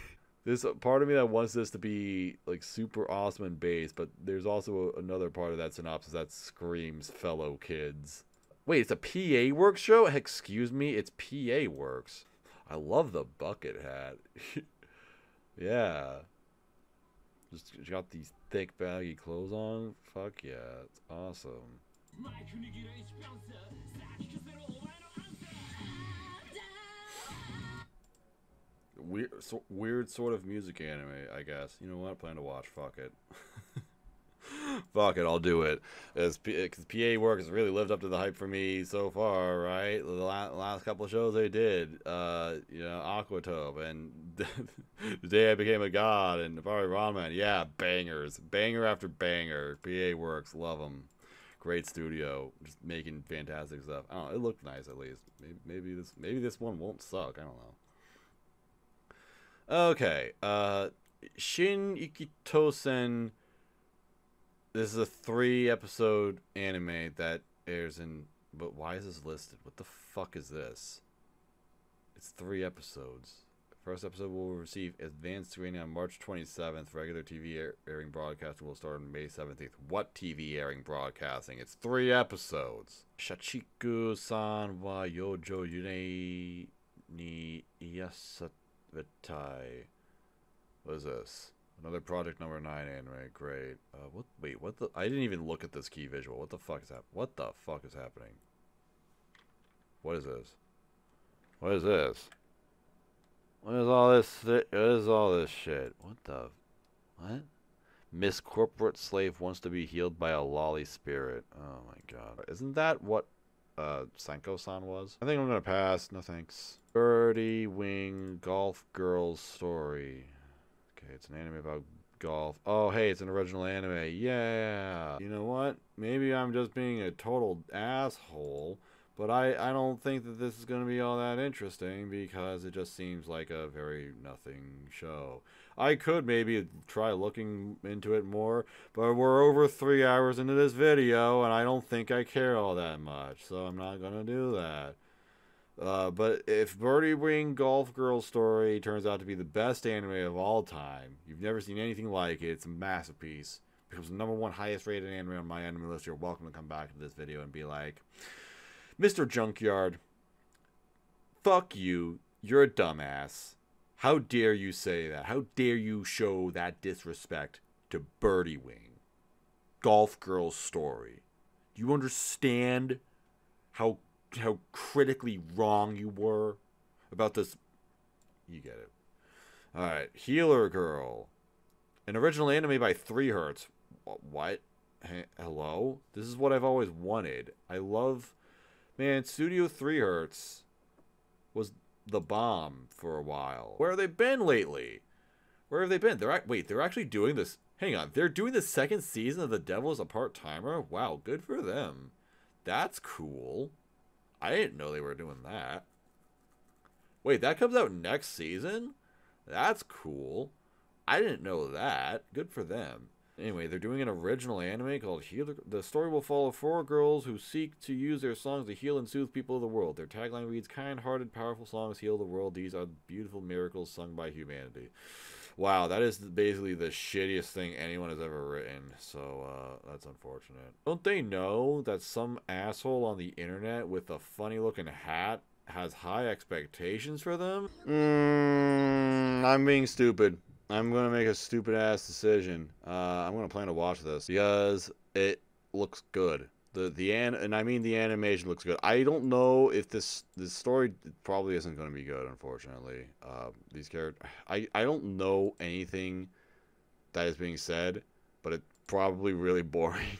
Speaker 1: There's a part of me that wants this to be like super awesome and base, but there's also another part of that synopsis that screams fellow kids. Wait, it's a PA Works show? Excuse me, it's PA Works. I love the bucket hat. Yeah. Just got these thick baggy clothes on. Fuck yeah, it's awesome. Weird sort of music anime, I guess. You know what? I plan to watch. Fuck it. Fuck it, I'll do it. Because PA Work has really lived up to the hype for me so far, right? The last couple of shows they did, you know, Aquatope, and The Day I Became a God, and Nabari Ramen. Yeah, bangers. Banger after banger. PA Works, love them. Great studio, just making fantastic stuff. I don't know, it looked nice at least. Maybe this one won't suck, I don't know. Okay, Shin Ikkitousen. This is a 3-episode anime that airs in... But why is this listed? What the fuck is this? It's 3 episodes. First episode will receive advanced screening on March 27th. Regular TV airing broadcasting will start on May 17th. What TV airing broadcasting? It's 3 episodes. Shachiku-san wa yojo yurei ni iyasatai. What is this? Another Project Number 9 anime. Great. Wait, what the... I didn't even look at this key visual. What the fuck is that? What the fuck is happening? What is this? What is this? What is all this? What is all this shit? What the... What? Miss Corporate Slave wants to be healed by a lolly spirit. Oh my god. Isn't that what Sanko-san was? I think I'm gonna pass. No thanks. Birdie Wing Golf Girls Story. Okay, it's an anime about golf. Oh, hey, it's an original anime. Yeah. You know what? Maybe I'm just being a total asshole, but I don't think that this is going to be all that interesting because it just seems like a very nothing show. I could maybe try looking into it more, but we're over 3 hours into this video, and I don't think I care all that much, so I'm not going to do that. But if Birdie Wing Golf Girl Story turns out to be the best anime of all time, you've never seen anything like it, it's a masterpiece, becomes the #1 highest rated anime on my anime list, you're welcome to come back to this video and be like, Mr. Junkyard, fuck you, you're a dumbass. How dare you say that? How dare you show that disrespect to Birdie Wing Golf Girl Story? Do you understand how critically wrong you were about this? You get it. Alright, Healer Girl. An original anime by 3 Hertz. What? Hello? This is what I've always wanted. I love... Man, Studio 3 Hertz was the bomb for a while. Where have they been lately? Where have they been? Wait, they're actually doing this... Hang on, they're doing the 2nd season of The Devil as a Part-Timer? Wow, good for them. That's cool. I didn't know they were doing that. Wait, that comes out next season? That's cool. I didn't know that. Good for them. Anyway, they're doing an original anime called Healer. The story will follow 4 girls who seek to use their songs to heal and soothe people of the world. Their tagline reads, kind-hearted, powerful songs heal the world. These are beautiful miracles sung by humanity. Wow, that is basically the shittiest thing anyone has ever written, so that's unfortunate. Don't they know that some asshole on the internet with a funny-looking hat has high expectations for them? I'm being stupid. I'm going to make a stupid-ass decision. I'm going to plan to watch this because it looks good. The animation looks good. I don't know if this story probably isn't going to be good, unfortunately. These characters, I don't know anything that is being said, but it's probably really boring.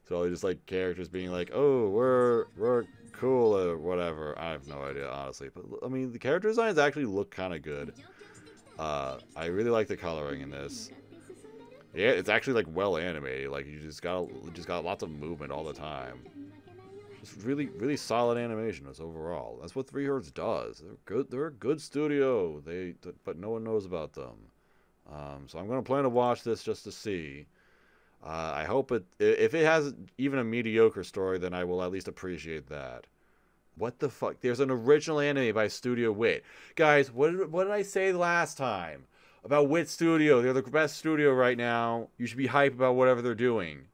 Speaker 1: So just like characters being like, "Oh, we're cool" or whatever. I have no idea, honestly. But I mean, the character designs actually look kind of good. I really like the coloring in this. Yeah, it's actually like well animated. Like you just got lots of movement all the time. Just really, really solid animation as overall. That's what 3 Hertz does. They're good. They're a good studio. But no one knows about them. So I'm gonna plan to watch this just to see. I hope if it has even a mediocre story, then I will at least appreciate that. What the fuck? There's an original anime by Studio Wit. Guys, what did I say last time about Wit Studio? They're the best studio right now. You should be hyped about whatever they're doing.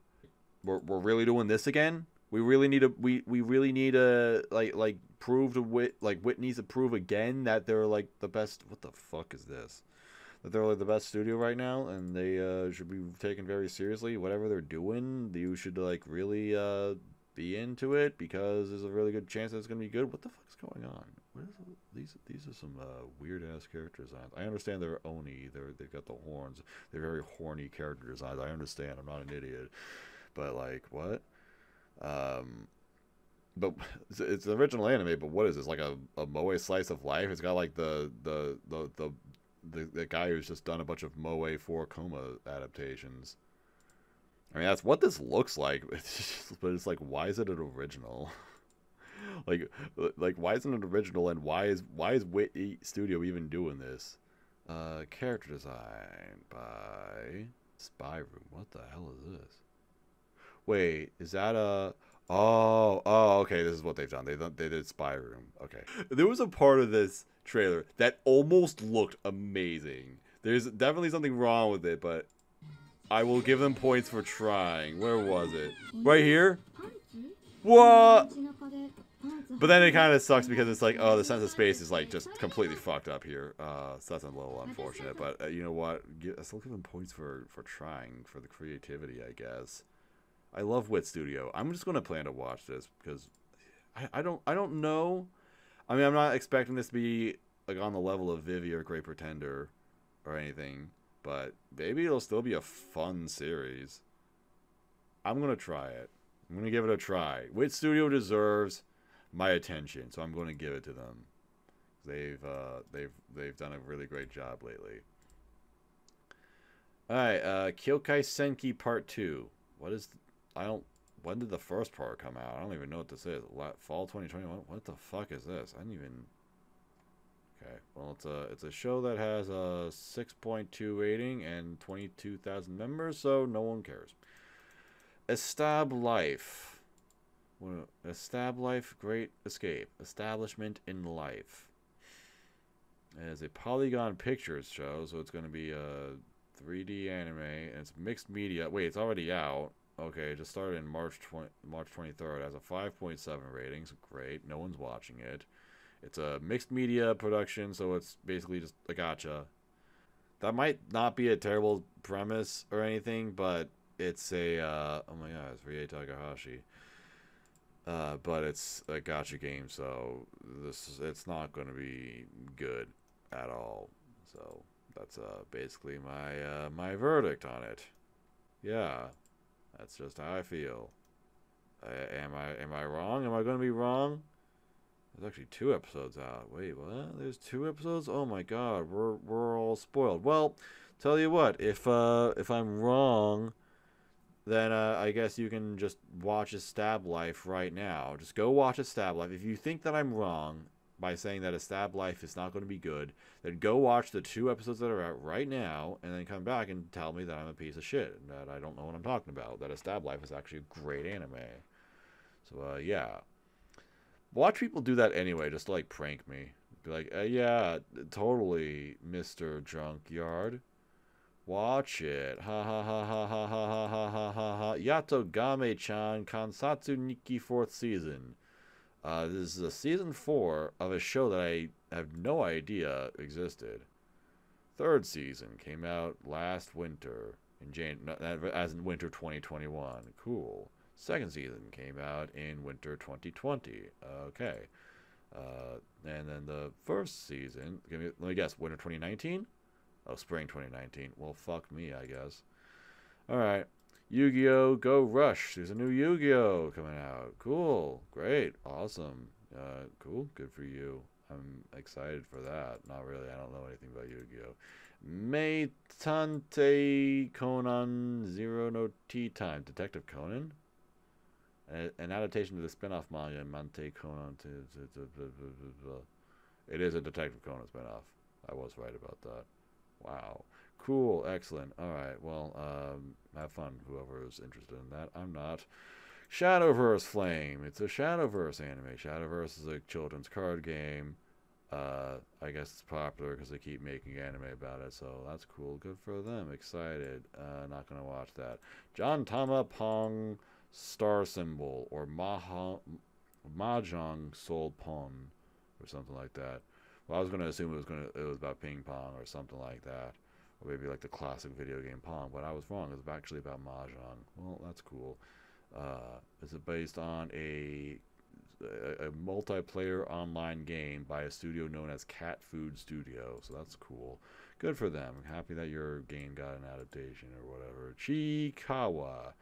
Speaker 1: We're really doing this again? We really need to like prove to Wit, like Wit needs to prove again that they're like the best. What the fuck is this? That they're like the best studio right now, and they should be taken very seriously. Whatever they're doing, you should like really be into it, because there's a really good chance that it's gonna be good. What the fuck is going on? What is these are some weird ass character designs. I understand they're Oni. They've got the horns. They're very horny character designs. I understand. I'm not an idiot. But like what? But it's an original anime. But what is this? Like a moe slice of life? It's got like the guy who's just done a bunch of moe 4 coma adaptations. I mean, that's what this looks like. But it's like, why is it an original? like why isn't it original? And why is Wit Studio even doing this? Character design by Spy Room. What the hell is this? Wait, is that a... Oh, okay, this is what they've done. They did Spy Room. Okay. There was a part of this trailer that almost looked amazing. There's definitely something wrong with it, but I will give them points for trying. Where was it? Right here? What? But then it kind of sucks because it's like, oh, the sense of space is like just completely fucked up here. So that's a little unfortunate. But you know what? I still give them points for trying, for the creativity, I guess. I love Wit Studio. I'm just gonna plan to watch this because I don't know. I mean, I'm not expecting this to be like on the level of Vivy or Great Pretender or anything, but maybe it'll still be a fun series. I'm gonna try it. I'm gonna give it a try. Wit Studio deserves my attention, so I'm going to give it to them. They've done a really great job lately. All right, Kyokai Senki Part 2. What is? When did the first part come out? I don't even know what this is. Fall 2021. What the fuck is this? I didn't even. Okay, well it's a show that has a 6.2 rating and 22,000 members, so no one cares. Estab Life. Estab Life, Great Escape. Establishment in Life. It is a Polygon Pictures show, so it's going to be a 3D anime, and it's mixed media. Wait, it's already out. Okay, it just started in March 23rd. It has a 5.7 rating, so great. No one's watching it. It's a mixed media production, so it's basically just a gacha. That might not be a terrible premise or anything, but it's a, oh my god, it's Rie Takahashi. But it's a gacha game, so it's not going to be good at all. So that's basically my verdict on it. Yeah, that's just how I feel. Am I wrong? Am I going to be wrong? There's actually 2 episodes out. Wait, what? There's 2 episodes? Oh my god, we're all spoiled. Well, tell you what, if I'm wrong, then I guess you can just watch Estab Life right now. Just go watch Estab Life. If you think that I'm wrong by saying that Estab Life is not going to be good, then go watch the 2 episodes that are out right now, and then come back and tell me that I'm a piece of shit, and that I don't know what I'm talking about, that Estab Life is actually a great anime. So, yeah. Watch people do that anyway, just to, like, prank me. Be like, yeah, totally, Mr. Junkyard. Watch it. Ha ha ha ha ha ha ha ha ha ha ha. Yato Game-chan Kansatsu Nikki 4th season. This is a season 4 of a show that I have no idea existed. 3rd season came out last winter as in winter 2021. Cool. 2nd season came out in winter 2020. Okay. And then the 1st season, let me guess, winter 2019? Oh, spring 2019. Well, fuck me, I guess. Alright. Yu-Gi-Oh! Go Rush. There's a new Yu-Gi-Oh! Coming out. Cool. Great. Awesome. Cool. Good for you. I'm excited for that. Not really. I don't know anything about Yu-Gi-Oh! Meitante Conan Zero no Tea Time. Detective Conan? An adaptation to the spin-off manga Mante Conan. It is a Detective Conan spin-off. I was right about that. Wow. Cool. Excellent. All right. Well, have fun, whoever is interested in that. I'm not. Shadowverse Flame. It's a Shadowverse anime. Shadowverse is a children's card game. I guess it's popular because they keep making anime about it, so that's cool. Good for them. Excited. Not gonna watch that. John Tama Pong Star Symbol, or Mahjong Soul Pong, or something like that. Well, I was gonna assume it was about ping pong or something like that, or maybe like the classic video game Pong, but I was wrong. It was actually about Mahjong. Well, that's cool. Is it based on a multiplayer online game by a studio known as Cat Food Studio, so that's cool. Good for them. Happy that your game got an adaptation or whatever. Chikawa.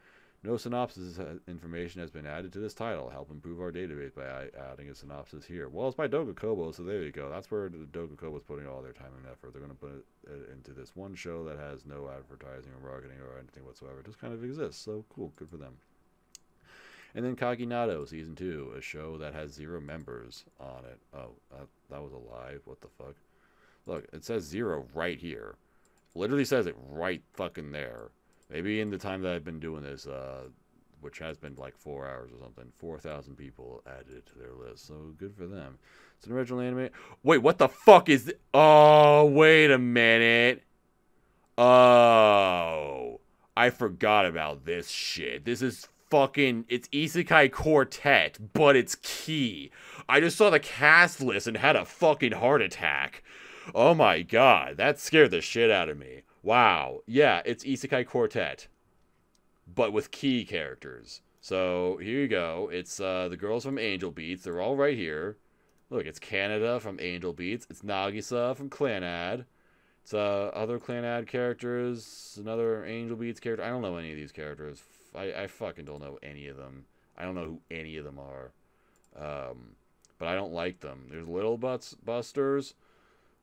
Speaker 1: No synopsis information has been added to this title. Help improve our database by adding a synopsis here. Well, it's by Dogakobo, so there you go. That's where the Dogakobo is putting all their time and effort. They're going to put it into this one show that has no advertising or marketing or anything whatsoever. It just kind of exists, so cool. Good for them. And then Kaginado Season 2, a show that has 0 members on it. Oh, that was a lie. What the fuck? Look, it says 0 right here. Literally says it right fucking there. Maybe in the time that I've been doing this, which has been like 4 hours or something, 4,000 people added it to their list. So good for them. It's an original anime. Wait, what the fuck is this? Oh, wait a minute. Oh, I forgot about this shit. This is fucking, it's Isekai Quartet, but it's Key. I just saw the cast list and had a fucking heart attack. Oh my god, that scared the shit out of me. Wow. Yeah, it's Isekai Quartet, but with Key characters. So here you go. It's the girls from Angel Beats. They're all right here. Look, it's Canada from Angel Beats. It's Nagisa from Clanad. It's other Clanad characters. Another Angel Beats character. I don't know any of these characters. I fucking don't know any of them. I don't know who any of them are. But I don't like them. There's Little Busters.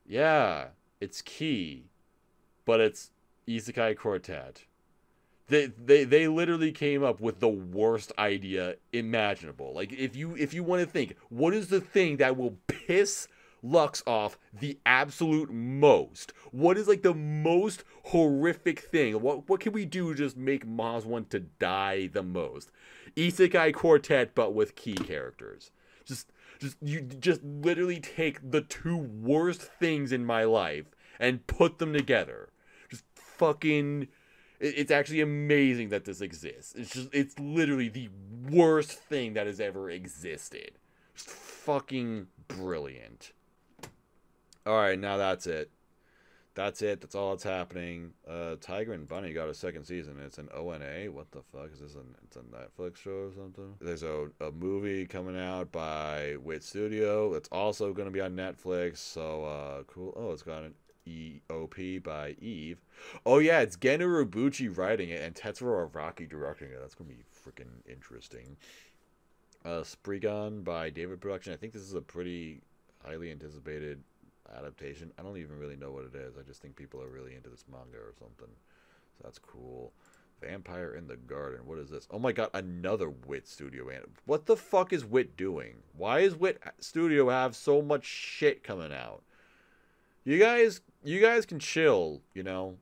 Speaker 1: Yeah, it's Key, but it's Isekai Quartet. They literally came up with the worst idea imaginable. Like, if you want to think, what is the thing that will piss Lux off the absolute most? What is like the most horrific thing? What can we do to just make Maz want to die the most? Isekai Quartet, but with Key characters. You just literally take the 2 worst things in my life and put them together. Just fucking, it's actually amazing that this exists. It's literally the worst thing that has ever existed. Just fucking brilliant. Alright, now that's it. That's it. That's all that's happening. Tiger and Bunny got a 2nd season. It's an ONA. What the fuck is this? It's a Netflix show or something? There's a movie coming out by Wit Studio. It's also going to be on Netflix. So, cool. Oh, it's got an EOP by Eve. Oh, yeah. It's Genu Uebuchi writing it and Tetsuro Araki directing it. That's going to be freaking interesting. Spriggan by David Production. I think this is a pretty highly anticipated adaptation. I don't even really know what it is. I just think people are really into this manga or something. So that's cool. Vampire in the Garden. What is this? Oh my god, another Wit Studio anime. What the fuck is Wit doing? Why is Wit Studio have so much shit coming out? You guys can chill, you know.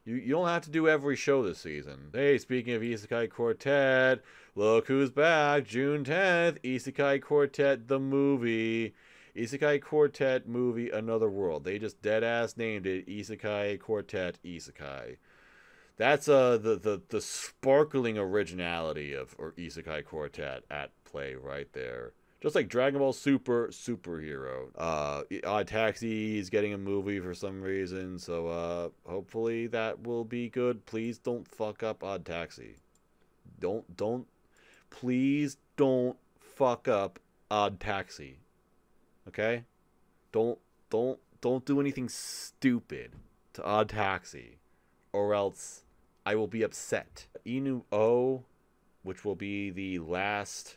Speaker 1: You don't have to do every show this season. Hey, speaking of Isekai Quartet, look who's back. June 10th, Isekai Quartet the movie. Isekai Quartet movie Another World. They just dead-ass named it Isekai Quartet Isekai. That's the sparkling originality of Isekai Quartet at play right there. Just like Dragon Ball Super Superhero. Odd Taxi is getting a movie for some reason, so hopefully that will be good. Please don't fuck up Odd Taxi. Please don't fuck up Odd Taxi. Okay? Don't do anything stupid to Odd Taxi, or else I will be upset. Inu O, which will be the last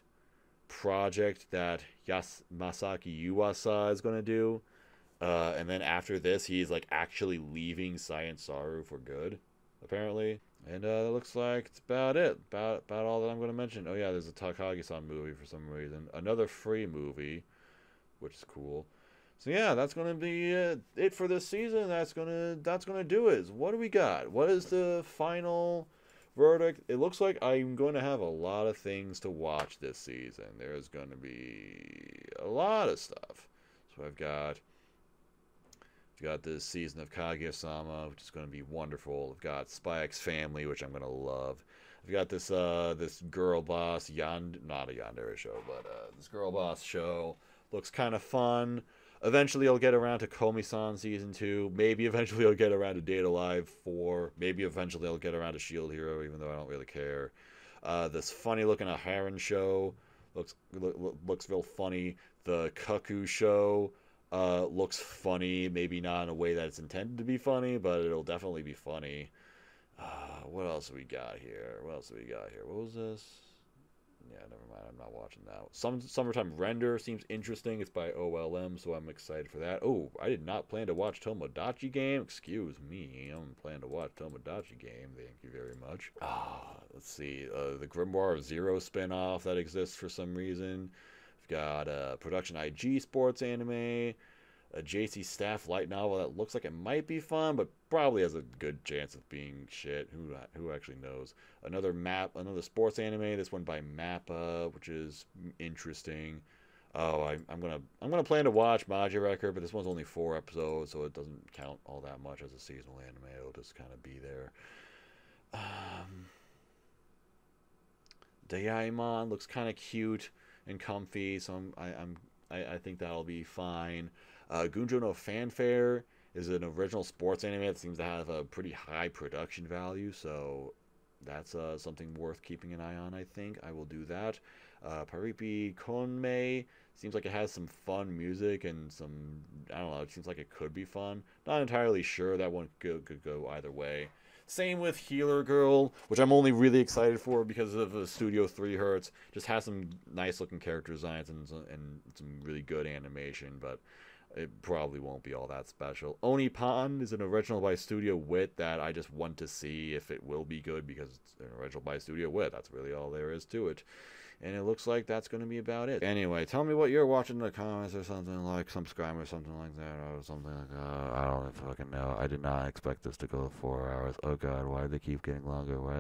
Speaker 1: project that Masaki Yuasa is going to do. And then after this, he's like actually leaving Science Saru for good, apparently. And it looks like it's about it. About all that I'm going to mention. Oh yeah, there's a Kaguya-sama movie for some reason. Another free movie, which is cool. So yeah, that's going to be it for this season. That's gonna do it. What do we got? What is the final verdict? It looks like I'm going to have a lot of things to watch this season. There's going to be a lot of stuff. So I've got this season of Kaguya-sama, which is going to be wonderful. I've got Spy X Family, which I'm going to love. I've got this this girl boss not a yandere show, but this girl boss show looks kind of fun. Eventually, I'll get around to Komi-san season 2. Maybe eventually I'll get around to Date Alive 4. Maybe eventually I'll get around to Shield Hero, even though I don't really care. This funny looking Aharen show looks real funny. The Kakkou show looks funny, maybe not in a way that it's intended to be funny, but it'll definitely be funny. What else have we got here? What was this? Yeah, never mind. I'm not watching that. Summertime Render seems interesting. It's by OLM, so I'm excited for that. Oh, I did not plan to watch Tomodachi Game. Excuse me. I'm planning to watch Tomodachi Game. Thank you very much. Let's see. The Grimoire of Zero spinoff that exists for some reason. We've got a Production IG sports anime. A JC Staff light novel that looks like it might be fun, but probably has a good chance of being shit. Who actually knows? Another sports anime. This one by Mappa, which is interesting. Oh, I'm gonna plan to watch Magia Record, but this one's only 4 episodes, so it doesn't count all that much as a seasonal anime. It'll just kind of be there. Daimon looks kind of cute and comfy, so I think that'll be fine. Gunjo no Fanfare is an original sports anime that seems to have a pretty high production value, so that's something worth keeping an eye on, I think. I will do that. Paripi Konmei seems like it has some fun music and some, I don't know, it seems like it could be fun. Not entirely sure. That one could go either way. Same with Healer Girl, which I'm only really excited for because of the Studio 3 Hertz. Just has some nice looking character designs and some really good animation, but it probably won't be all that special. Onipan is an original by Studio Wit that I just want to see if it will be good because it's an original by Studio Wit. That's really all there is to it. And it looks like that's going to be about it. Anyway, tell me what you're watching in the comments or something, like subscribe or something like that, or something like that. I don't fucking know. I did not expect this to go 4 hours. Oh god, why did they keep getting longer? I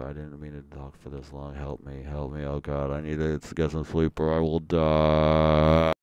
Speaker 1: didn't mean to talk for this long. Help me. Oh god, I need to get some sleep or I will die.